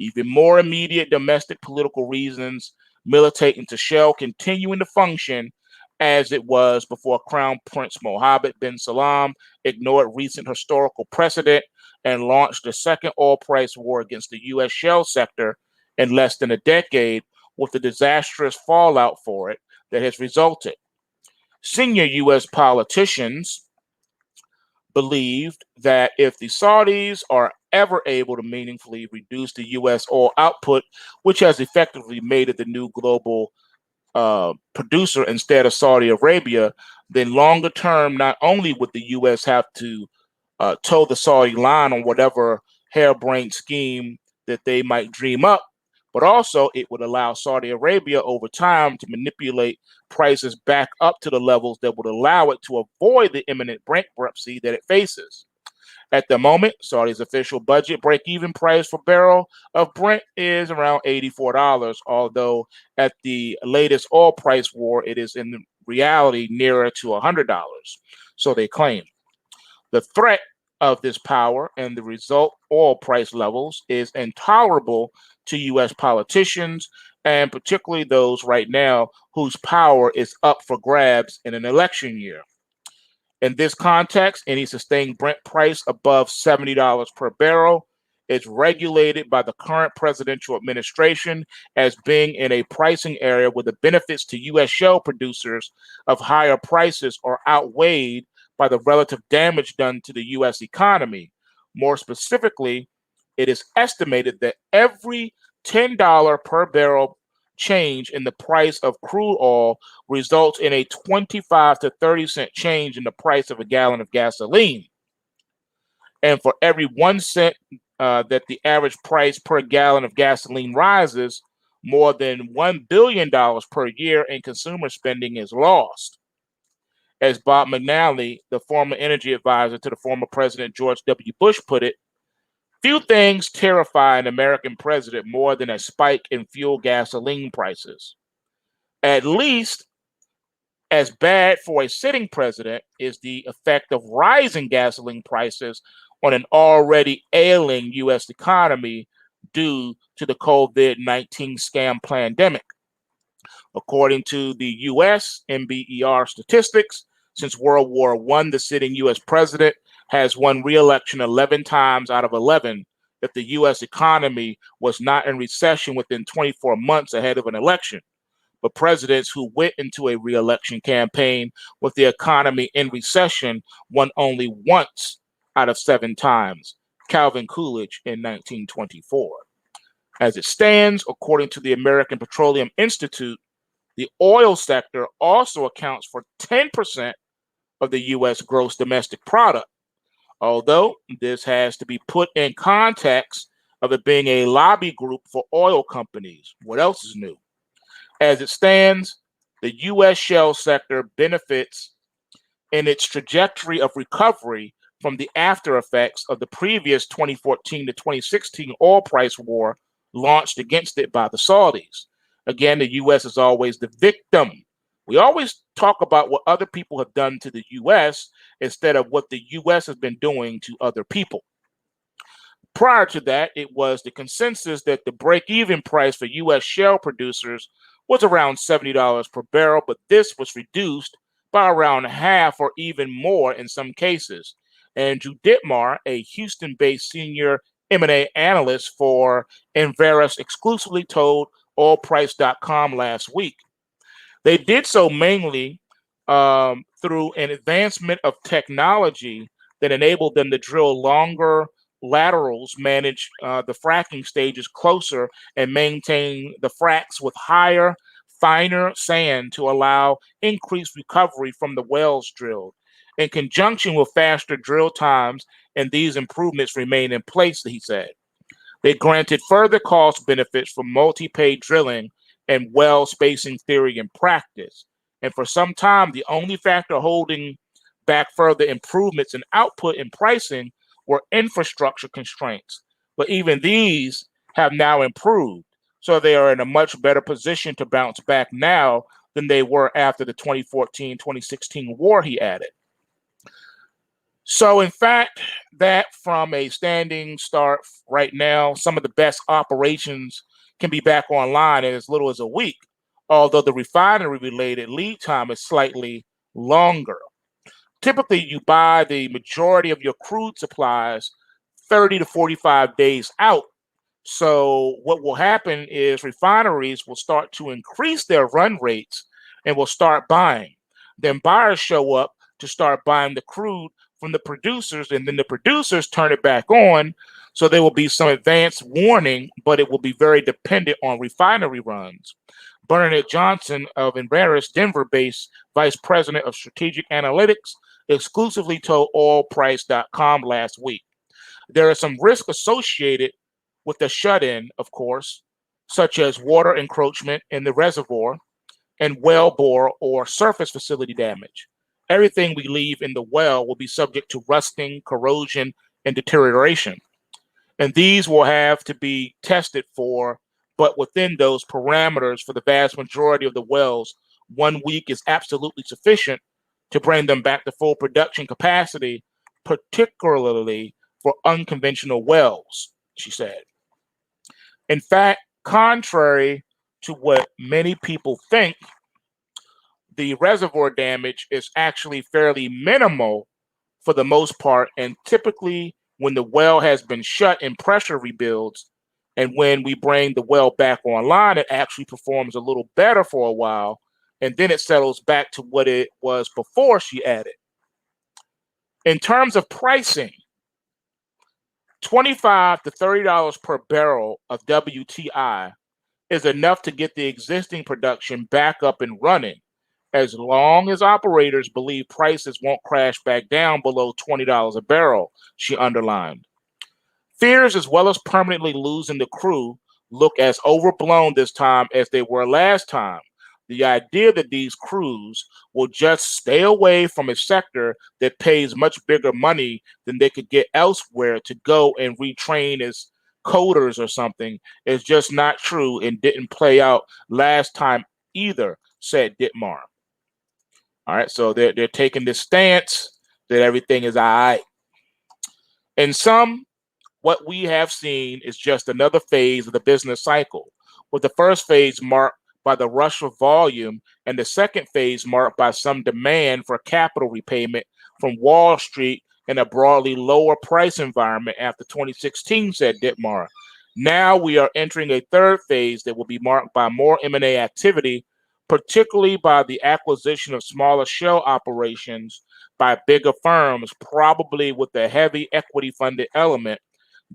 Even more immediate domestic political reasons militate into Shell continuing to function as it was before Crown Prince Mohammed bin Salman ignored recent historical precedent and launched the second oil price war against the U.S. shell sector in less than a decade, with the disastrous fallout for it that has resulted. Senior U.S. politicians believed that if the Saudis are ever able to meaningfully reduce the U.S. oil output, which has effectively made it the new global producer instead of Saudi Arabia, then longer term, not only would the U.S. have to toe the Saudi line on whatever harebrained scheme that they might dream up, but also it would allow Saudi Arabia over time to manipulate prices back up to the levels that would allow it to avoid the imminent bankruptcy that it faces. At the moment, Saudi's official budget break-even price for barrel of Brent is around $84, although at the latest oil price war, it is in reality nearer to $100, so they claim. The threat of this power and the result oil price levels is intolerable to U.S. politicians, and particularly those right now whose power is up for grabs in an election year. In this context, any sustained Brent price above $70 per barrel is regulated by the current presidential administration as being in a pricing area where the benefits to U.S. shale producers of higher prices are outweighed by the relative damage done to the U.S. economy. More specifically, it is estimated that every $10 per barrel change in the price of crude oil results in a 25 to 30-cent change in the price of a gallon of gasoline. And for every 1 cent that the average price per gallon of gasoline rises, more than $1 billion per year in consumer spending is lost. As Bob McNally, the former energy advisor to the former President George W. Bush, put it, few things terrify an American president more than a spike in fuel gasoline prices. At least as bad for a sitting president is the effect of rising gasoline prices on an already ailing U.S. economy due to the COVID-19 scam pandemic. According to the U.S. NBER statistics, since World War I, the sitting U.S. president has won re-election 11 times out of 11 that the U.S. economy was not in recession within 24 months ahead of an election. But presidents who went into a re-election campaign with the economy in recession won only once out of 7 times. Calvin Coolidge in 1924. As it stands, according to the American Petroleum Institute, the oil sector also accounts for 10% of the U.S. gross domestic product, although this has to be put in context of it being a lobby group for oil companies. What else is new? As it stands, the U.S. shale sector benefits in its trajectory of recovery from the after effects of the previous 2014 to 2016 oil price war launched against it by the Saudis. Again, the U.S. is always the victim. We always talk about what other people have done to the U.S. instead of what the U.S. has been doing to other people. Prior to that, it was the consensus that the break-even price for U.S. shale producers was around $70 per barrel, but this was reduced by around half or even more in some cases. Andrew Dittmar, a Houston-based senior M&A analyst for Enverus, exclusively told oilprice.com last week. They did so mainly through an advancement of technology that enabled them to drill longer laterals, manage the fracking stages closer, and maintain the fracks with higher, finer sand to allow increased recovery from the wells drilled. In conjunction with faster drill times, and these improvements remain in place, he said. They granted further cost benefits for multi-pay drilling and well spacing theory and practice. And for some time, the only factor holding back further improvements in output and pricing were infrastructure constraints. But even these have now improved. So they are in a much better position to bounce back now than they were after the 2014-2016 war, he added. So in fact, that from a standing start right now, some of the best operations can be back online in as little as a week, although the refinery-related lead time is slightly longer. Typically, you buy the majority of your crude supplies 30 to 45 days out. So what will happen is refineries will start to increase their run rates and will start buying. Then buyers show up to start buying the crude from the producers, and then the producers turn it back on. So there will be some advanced warning, but it will be very dependent on refinery runs. Bernadette Johnson of Enverus, Denver-based vice president of strategic analytics, exclusively told oilprice.com last week. There is some risk associated with the shut-in, of course, such as water encroachment in the reservoir and well bore or surface facility damage. Everything we leave in the well will be subject to rusting, corrosion, and deterioration. And these will have to be tested for, but within those parameters for the vast majority of the wells, 1 week is absolutely sufficient to bring them back to full production capacity, particularly for unconventional wells, she said. In fact, contrary to what many people think, the reservoir damage is actually fairly minimal for the most part, and typically when the well has been shut and pressure rebuilds. And when we bring the well back online, it actually performs a little better for a while. And then it settles back to what it was before she added. In terms of pricing, $25 to $30 per barrel of WTI is enough to get the existing production back up and running, as long as operators believe prices won't crash back down below $20 a barrel, she underlined. Fears, as well as permanently losing the crew, look as overblown this time as they were last time. The idea that these crews will just stay away from a sector that pays much bigger money than they could get elsewhere to go and retrain as coders or something is just not true and didn't play out last time either, said Dittmar. All right, so they're taking this stance that everything is all right. In some, what we have seen is just another phase of the business cycle, with the first phase marked by the rush of volume and the second phase marked by some demand for capital repayment from Wall Street in a broadly lower price environment after 2016, said Dittmar. Now we are entering a third phase that will be marked by more M&A activity, particularly by the acquisition of smaller shell operations by bigger firms, probably with a heavy equity-funded element,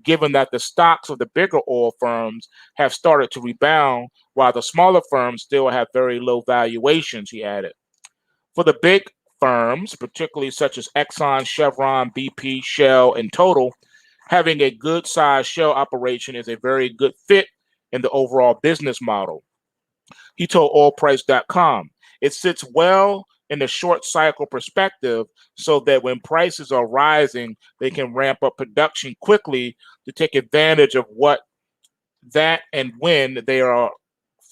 given that the stocks of the bigger oil firms have started to rebound, while the smaller firms still have very low valuations, he added. For the big firms, particularly such as Exxon, Chevron, BP, Shell, and Total, having a good-sized shell operation is a very good fit in the overall business model. He told oilprice.com, it sits well in the short cycle perspective so that when prices are rising, they can ramp up production quickly to take advantage of that, and when they are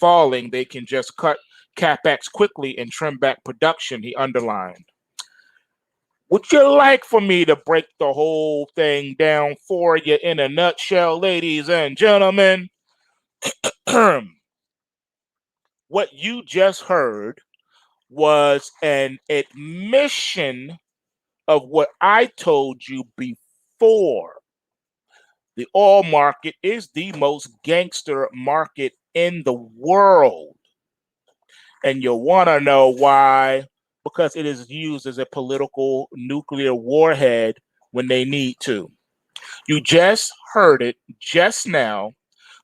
falling, they can just cut capex quickly and trim back production, he underlined. Would you like for me to break the whole thing down for you in a nutshell, ladies and gentlemen? What you just heard was an admission of what I told you before. The oil market is the most gangster market in the world. And you'll want to know why, because it is used as a political nuclear warhead when they need to. You just heard it just now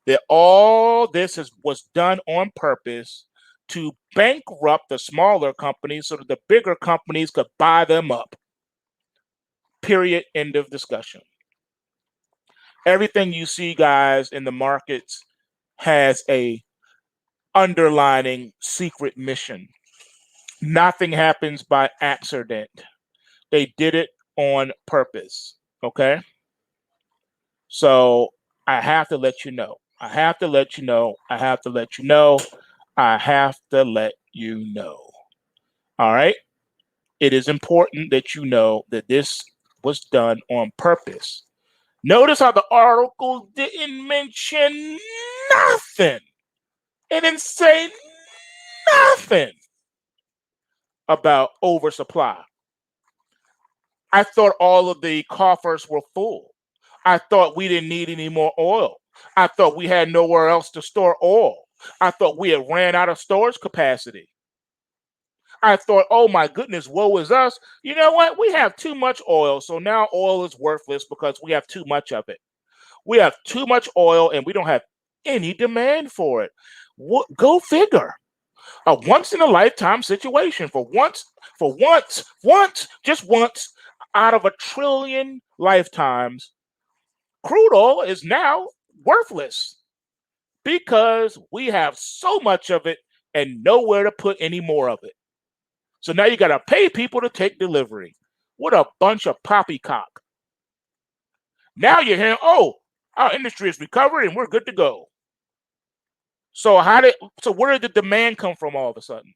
that all this was done on purpose to bankrupt the smaller companies so that the bigger companies could buy them up. Period. End of discussion. Everything you see, guys, in the markets has a underlining secret mission. Nothing happens by accident. They did it on purpose. Okay? So I have to let you know. I have to let you know. I have to let you know. I have to let you know. All right? It is important that you know that this was done on purpose. Notice how the article didn't mention nothing. It didn't say nothing about oversupply. I thought all of the coffers were full. I thought we didn't need any more oil. I thought we had nowhere else to store oil. I thought we had ran out of storage capacity. I thought, oh my goodness, woe is us. You know what? We have too much oil, so now oil is worthless because we have too much of it. We have too much oil and we don't have any demand for it. Go figure. A once in a lifetime situation for once, just once out of a trillion lifetimes, crude oil is now worthless because we have so much of it and nowhere to put any more of it. So now you got to pay people to take delivery. What a bunch of poppycock. Now you're hearing, oh, our industry is recovered and we're good to go. So where did the demand come from all of a sudden?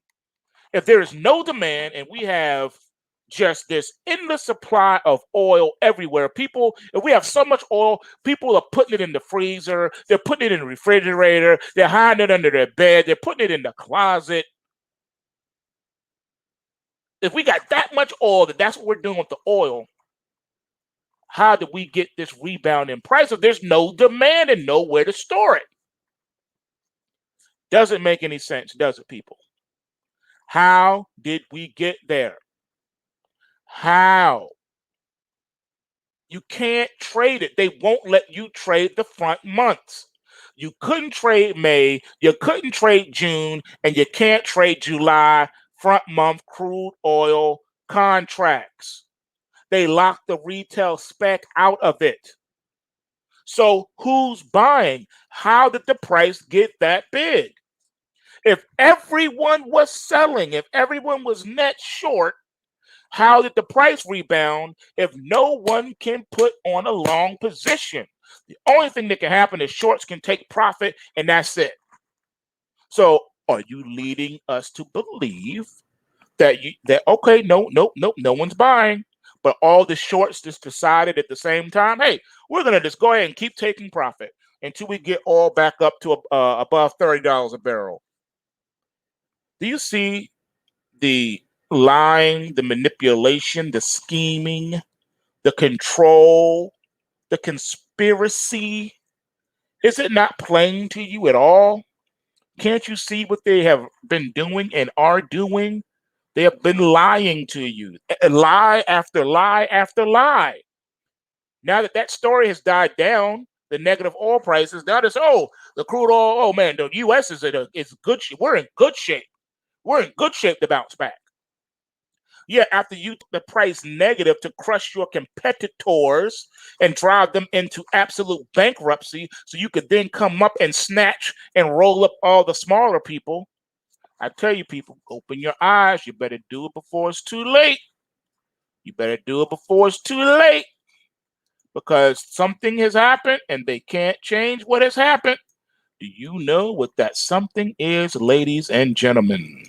If there is no demand and we have just this endless supply of oil everywhere, if we have so much oil, people are putting it in the freezer, they're putting it in the refrigerator, they're hiding it under their bed, they're putting it in the closet. If we got that much oil, that's what we're doing with the oil, how did we get this rebound in price if there's no demand and nowhere to store it? Doesn't make any sense, does it, people? How did we get there? How? You can't trade it. They won't let you trade the front months. You couldn't trade May, you couldn't trade June, and you can't trade July front month crude oil contracts. They locked the retail spec out of it. So who's buying? How did the price get that big? If everyone was selling, if everyone was net short, how did the price rebound if no one can put on a long position? The only thing that can happen is shorts can take profit, and that's it. So are you leading us to believe that okay, no one's buying, but all the shorts just decided at the same time, hey, we're gonna just go ahead and keep taking profit until we get oil back up to above $30 a barrel? Do you see the lying, the manipulation, the scheming, the control, the conspiracy? Is it not plain to you at all? Can't you see what they have been doing and are doing? They have been lying to you, lie after lie after lie. Now that that story has died down, the negative oil prices, now it's, oh, the crude oil, oh man, the U.S. is good shape. We're in good shape. We're in good shape to bounce back. Yeah, after you took the price negative to crush your competitors and drive them into absolute bankruptcy so you could then come up and snatch and roll up all the smaller people. I tell you, people, open your eyes. You better do it before it's too late. You better do it before it's too late, because something has happened and they can't change what has happened. Do you know what that something is, ladies and gentlemen?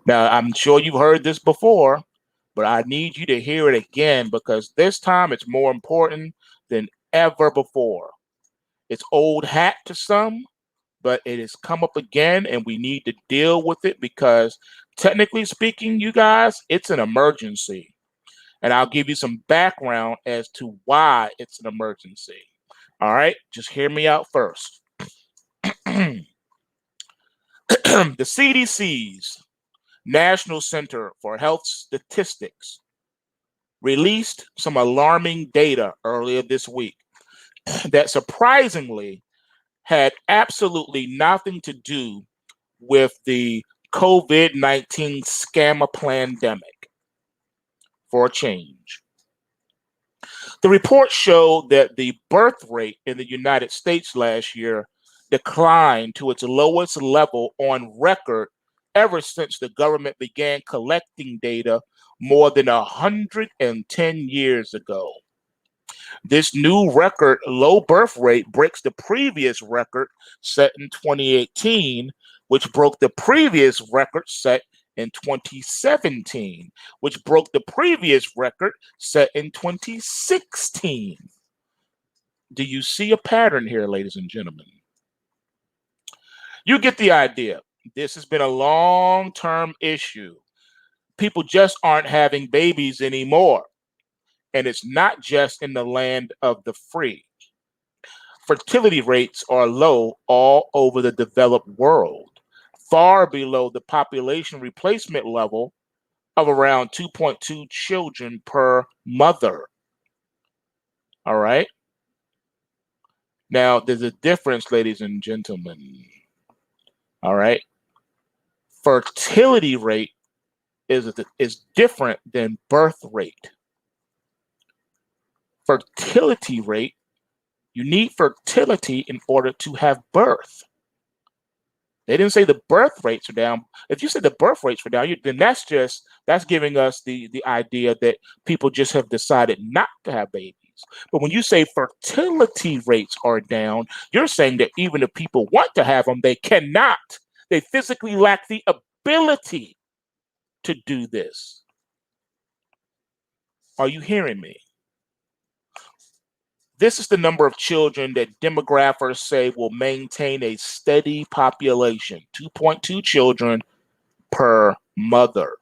Now, I'm sure you've heard this before, but I need you to hear it again, because this time it's more important than ever before. It's old hat to some, but it has come up again and we need to deal with it, because technically speaking, you guys, it's an emergency. And I'll give you some background as to why it's an emergency. All right, just hear me out first. The CDC's National Center for Health Statistics released some alarming data earlier this week that surprisingly had absolutely nothing to do with the COVID-19 scammer pandemic, for a change. The report showed that the birth rate in the United States last year declined to its lowest level on record ever since the government began collecting data more than 110 years ago. This new record low birth rate breaks the previous record set in 2018, which broke the previous record set in 2017, which broke the previous record set in 2016. Do you see a pattern here, ladies and gentlemen? You get the idea. This has been a long-term issue. People just aren't having babies anymore. And it's not just in the land of the free. Fertility rates are low all over the developed world, far below the population replacement level of around 2.2 children per mother. All right. Now, there's a difference, ladies and gentlemen. All right. Fertility rate is different than birth rate. Fertility rate, you need fertility in order to have birth. They didn't say the birth rates are down. If you say the birth rates are down, then that's giving us the idea that people just have decided not to have babies. But when you say fertility rates are down, you're saying that even if people want to have them, they cannot. They physically lack the ability to do this. Are you hearing me? This is the number of children that demographers say will maintain a steady population, 2.2 children per mother.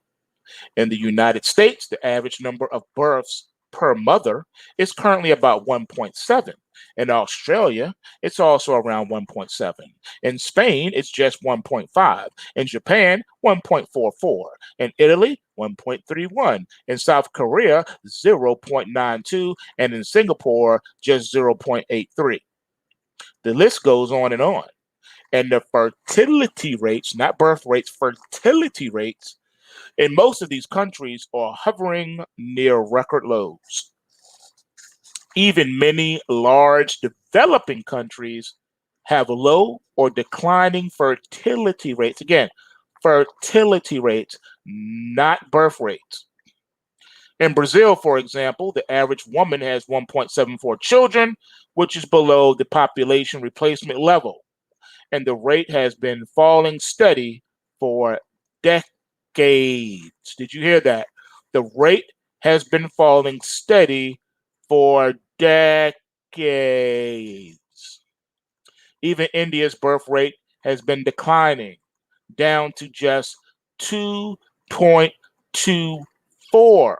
In the United States, the average number of births per mother is currently about 1.7. In Australia, it's also around 1.7. In Spain, it's just 1.5. In Japan, 1.44. In Italy, 1.31. In South Korea, 0.92. And in Singapore, just 0.83. The list goes on and on. And the fertility rates, not birth rates, fertility rates in most of these countries are hovering near record lows. Even many large developing countries have low or declining fertility rates. Again, fertility rates, not birth rates. In Brazil, for example, the average woman has 1.74 children, which is below the population replacement level. And the rate has been falling steady for decades. Did you hear that? The rate has been falling steady for decades. Even India's birth rate has been declining down to just 2.24,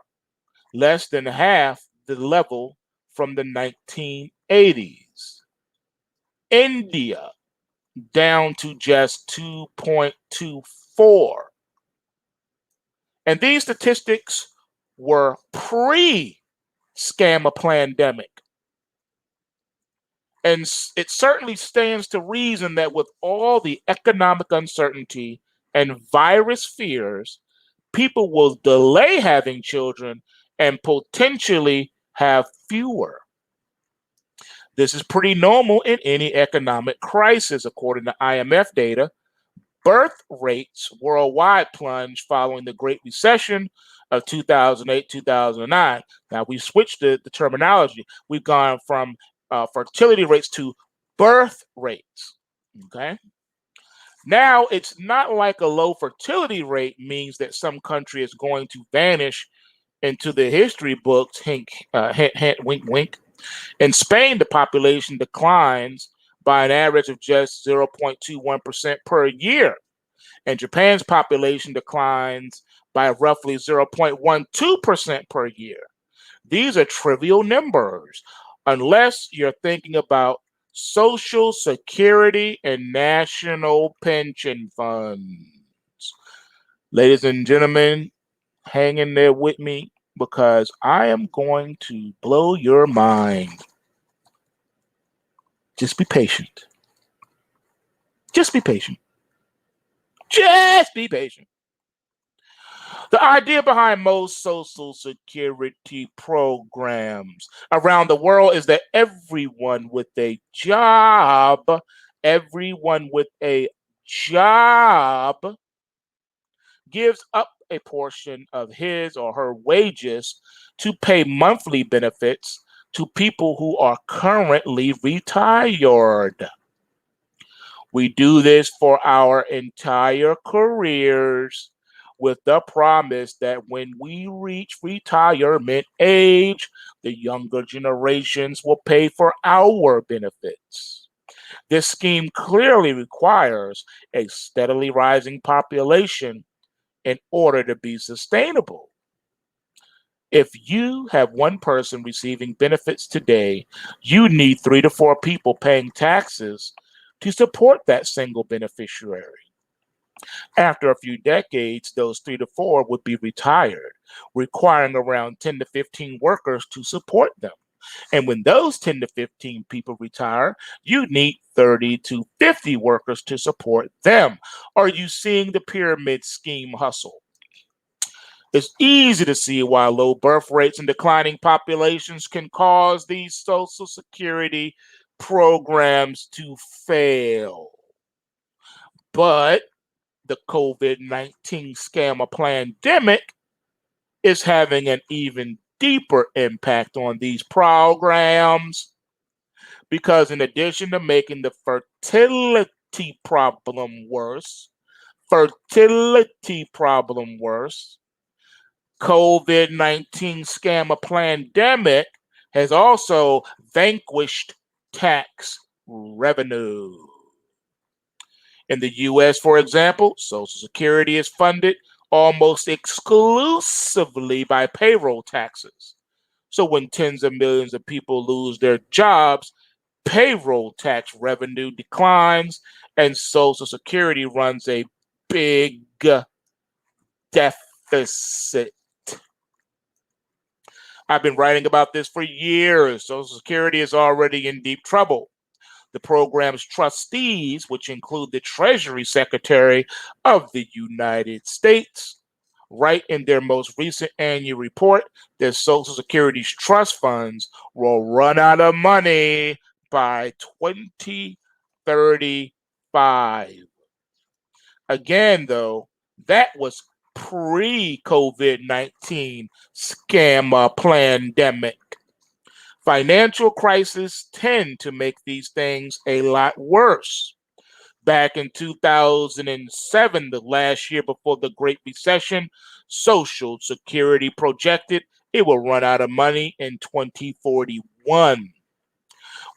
less than half the level from the 1980s. India down to just 2.24. And these statistics were pre-scammer pandemic. And it certainly stands to reason that with all the economic uncertainty and virus fears, people will delay having children and potentially have fewer. This is pretty normal in any economic crisis, according to IMF data. Birth rates worldwide plunged following the Great Recession of 2008, 2009. Now, we switched the terminology. We've gone from fertility rates to birth rates. Okay. Now, it's not like a low fertility rate means that some country is going to vanish into the history books. Hint, hint, wink, wink. In Spain, the population declines by an average of just 0.21% per year. And Japan's population declines by roughly 0.12% per year. These are trivial numbers unless you're thinking about Social Security and national pension funds. Ladies and gentlemen, hang in there with me because I am going to blow your mind. Just be patient. Just be patient. Just be patient. The idea behind most Social Security programs around the world is that everyone with a job gives up a portion of his or her wages to pay monthly benefits to people who are currently retired. We do this for our entire careers with the promise that when we reach retirement age, the younger generations will pay for our benefits. This scheme clearly requires a steadily rising population in order to be sustainable. If you have one person receiving benefits today, you need 3 to 4 people paying taxes to support that single beneficiary. After a few decades, those 3 to 4 would be retired, requiring around 10 to 15 workers to support them. And when those 10 to 15 people retire, you need 30 to 50 workers to support them. Are you seeing the pyramid scheme hustle? It's easy to see why low birth rates and declining populations can cause these Social Security programs to fail. But the COVID-19 scammer pandemic is having an even deeper impact on these programs because in addition to making the fertility problem worse, COVID-19 scammer pandemic has also vanquished tax revenue. In the US, for example, Social Security is funded almost exclusively by payroll taxes. So when tens of millions of people lose their jobs, payroll tax revenue declines and Social Security runs a big deficit. I've been writing about this for years. Social Security is already in deep trouble. The program's trustees, which include the Treasury Secretary of the United States, write in their most recent annual report that Social Security's trust funds will run out of money by 2035. Again, though, that was pre-COVID-19 scam pandemic. Financial crises tend to make these things a lot worse. Back in 2007, the last year before the Great Recession, Social Security projected it will run out of money in 2041.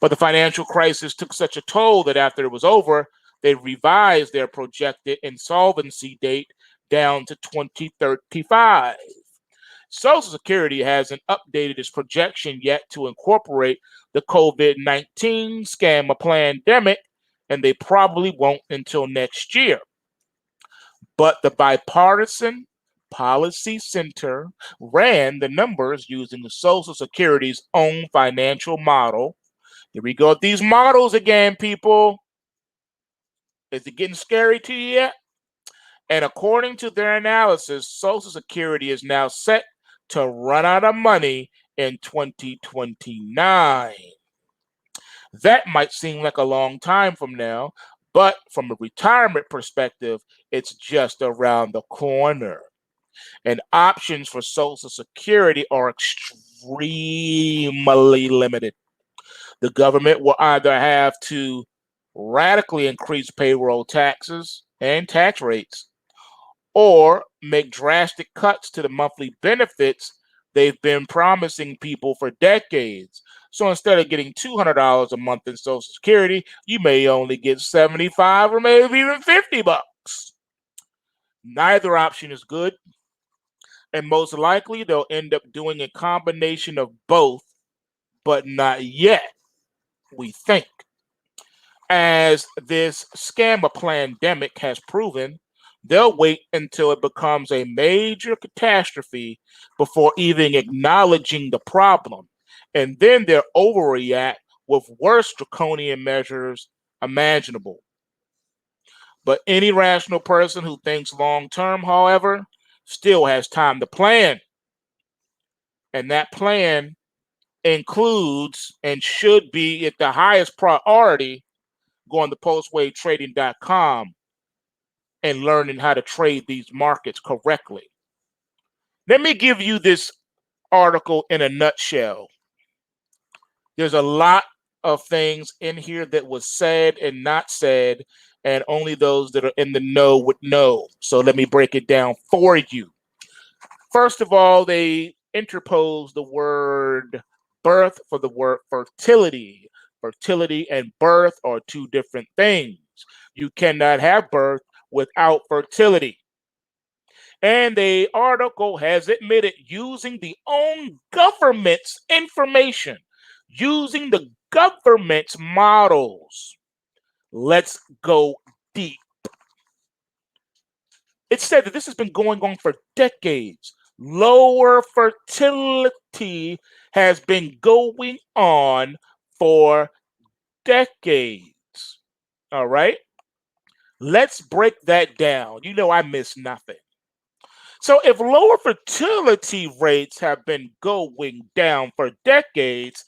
But the financial crisis took such a toll that after it was over, they revised their projected insolvency date down to 2035. Social Security hasn't updated its projection yet to incorporate the COVID-19 scam pandemic, and they probably won't until next year. But the bipartisan policy center ran the numbers using the Social Security's own financial model. Here we go with these models again, people. Is it getting scary to you yet? And according to their analysis, Social Security is now set to run out of money in 2029. That might seem like a long time from now, but from a retirement perspective, it's just around the corner. And options for Social Security are extremely limited. The government will either have to radically increase payroll taxes and tax rates, or make drastic cuts to the monthly benefits they've been promising people for decades. So instead of getting $200 a month in Social Security, you may only get 75 or maybe even $50. Neither option is good, and most likely they'll end up doing a combination of both, but not yet, we think. As this scam pandemic has proven, they'll wait until it becomes a major catastrophe before even acknowledging the problem. And then they'll overreact with worse draconian measures imaginable. But any rational person who thinks long term, however, still has time to plan. And that plan includes and should be at the highest priority going to PulseWaveTrading.com and learning how to trade these markets correctly. Let me give you this article in a nutshell. There's a lot of things in here that was said and not said, and only those that are in the know would know. So let me break it down for you. First of all, they interpose the word birth for the word fertility. Fertility and birth are two different things. You cannot have birth without fertility. And the article has admitted using the own government's information, using the government's models. Let's go deep. It said that this has been going on for decades. Lower fertility has been going on for decades. All right. Let's break that down. You know, I miss nothing. So, if lower fertility rates have been going down for decades,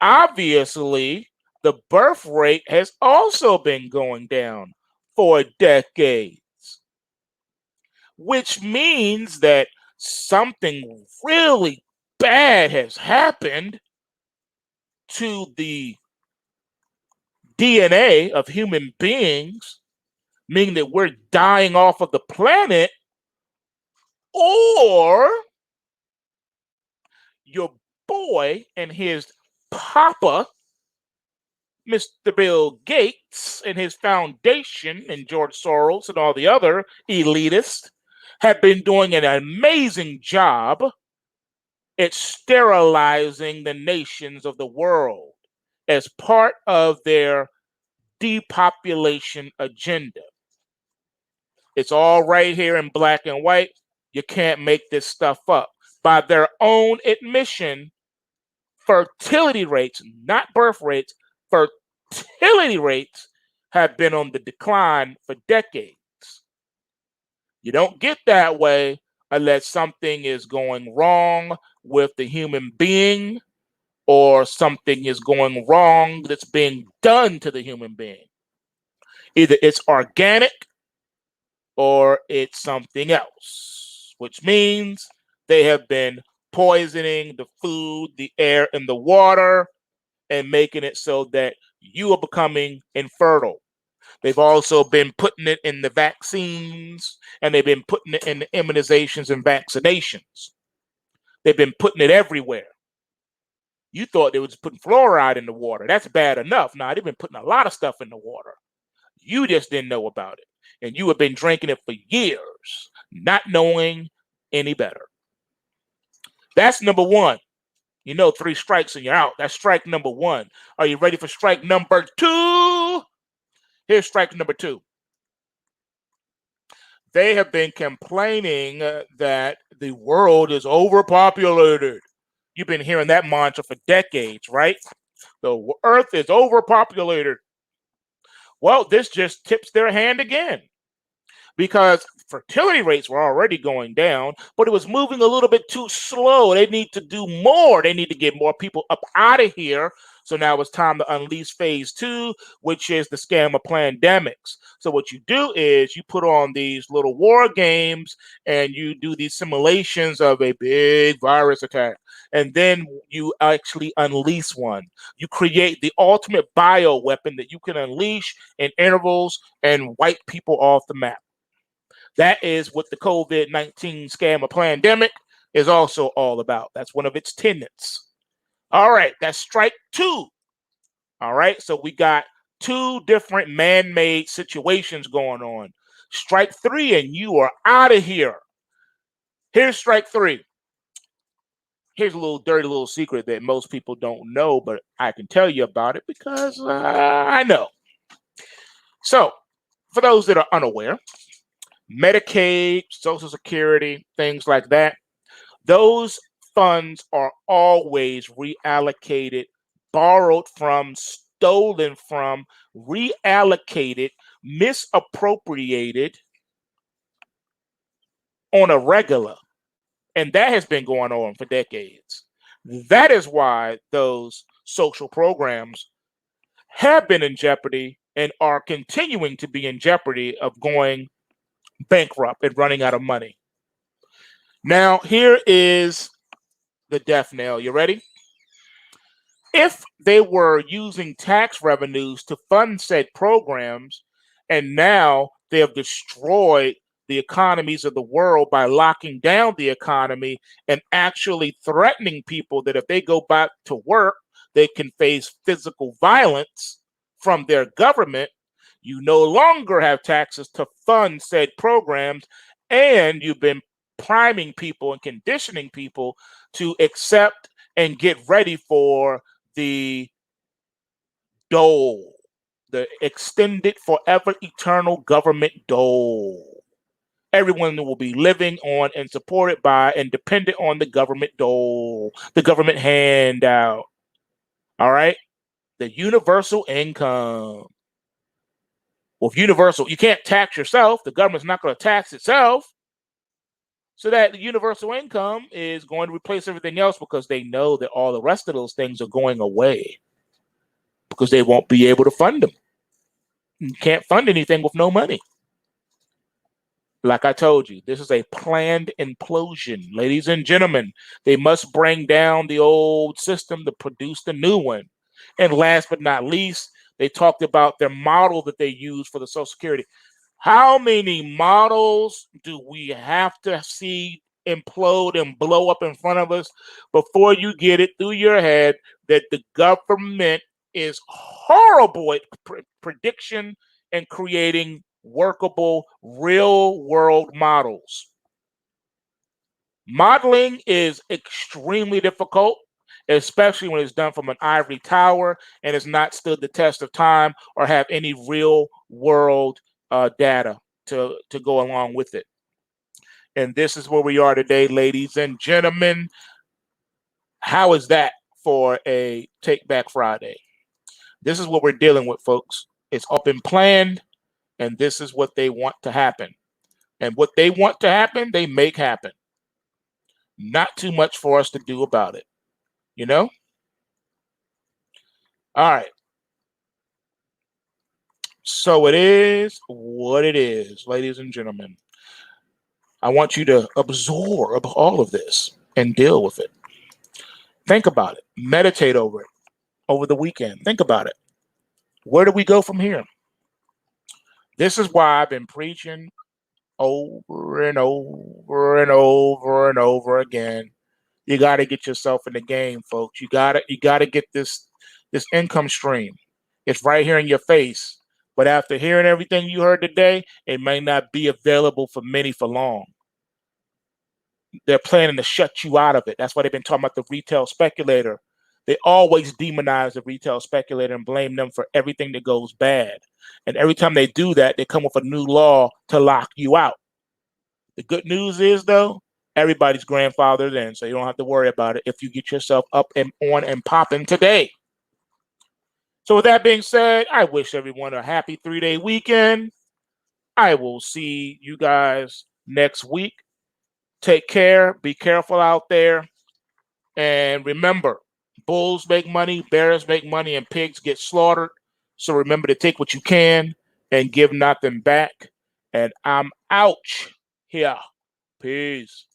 obviously the birth rate has also been going down for decades, which means that something really bad has happened to the DNA of human beings, meaning that we're dying off of the planet, or your boy and his papa, Mr. Bill Gates, and his foundation, and George Soros and all the other elitists have been doing an amazing job It's sterilizing the nations of the world as part of their depopulation agenda. It's all right here in black and white. You can't make this stuff up. By their own admission, fertility rates, not birth rates, fertility rates have been on the decline for decades. You don't get that way unless something is going wrong with the human being or something is going wrong that's being done to the human being. Either it's organic or it's something else, which means they have been poisoning the food, the air, and the water and making it so that you are becoming infertile. They've also been putting it in the vaccines and they've been putting it in the immunizations and vaccinations. They've been putting it everywhere. You thought they were just putting fluoride in the water. That's bad enough. Now, they've been putting a lot of stuff in the water. You just didn't know about it. And you have been drinking it for years, not knowing any better. That's number one. You know, 3 strikes and you're out. That's strike number 1. Are you ready for strike number 2? Here's strike number 2. They have been complaining that the world is overpopulated. You've been hearing that mantra for decades, right? The earth is overpopulated. Well, this just tips their hand again, because fertility rates were already going down, but it was moving a little bit too slow. They need to do more. They need to get more people up out of here. So now it's time to unleash phase 2, which is the scam of pandemics. So what you do is you put on these little war games and you do these simulations of a big virus attack. And then you actually unleash one. You create the ultimate bio weapon that you can unleash in intervals and wipe people off the map. That is what the COVID-19 scam or pandemic is also all about. That's one of its tenets. All right, that's strike 2. All right, so we got 2 different man-made situations going on. Strike 3, and you are out of here. Here's strike 3. Here's a little dirty little secret that most people don't know, but I can tell you about it because I know. So, for those that are unaware, Medicaid, Social Security, things like that, those funds are always reallocated, borrowed from, stolen from, reallocated, misappropriated on a regular. And that has been going on for decades. That is why those social programs have been in jeopardy and are continuing to be in jeopardy of going bankrupt and running out of money. Now, here is the death knell. You ready? If they were using tax revenues to fund said programs, and now they have destroyed the economies of the world by locking down the economy and actually threatening people that if they go back to work, they can face physical violence from their government, you no longer have taxes to fund said programs, and you've been priming people and conditioning people to accept and get ready for the dole, the extended forever eternal government dole. Everyone will be living on and supported by and dependent on the government dole, the government handout. All right? The universal income. Well, if universal, you can't tax yourself. The government's not going to tax itself. So that the universal income is going to replace everything else because they know that all the rest of those things are going away because they won't be able to fund them. You can't fund anything with no money. Like I told you, this is a planned implosion. Ladies and gentlemen, they must bring down the old system to produce the new one. And last but not least, they talked about their model that they use for the Social Security. How many models do we have to see implode and blow up in front of us before you get it through your head that the government is horrible at prediction and creating workable real world models? Modeling is extremely difficult, especially when it's done from an ivory tower and has not stood the test of time or have any real world data to go along with it. And this is where we are today, ladies and gentlemen. How is that for a Take Back Friday? This is what we're dealing with, folks. It's all been planned, and this is what they want to happen. And what they want to happen, they make happen. Not too much for us to do about it, you know? All right. So it is what it is, ladies and gentlemen. I want you to absorb all of this and deal with it. Think about it. Meditate over it over the weekend. Think about it. Where do we go from here? This is why I've been preaching over and over and over and over again. You got to get yourself in the game, folks. You got to get this income stream. It's right here in your face. But after hearing everything you heard today, it may not be available for many for long. They're planning to shut you out of it. That's why they've been talking about the retail speculator. They always demonize the retail speculator and blame them for everything that goes bad. And every time they do that, they come with a new law to lock you out. The good news is, though, everybody's grandfathered in, so you don't have to worry about it if you get yourself up and on and popping today. So with that being said, I wish everyone a happy 3-day weekend. I will see you guys next week. Take care. Be careful out there. And remember, bulls make money, bears make money, and pigs get slaughtered. So remember to take what you can and give nothing back. And I'm out here. Peace.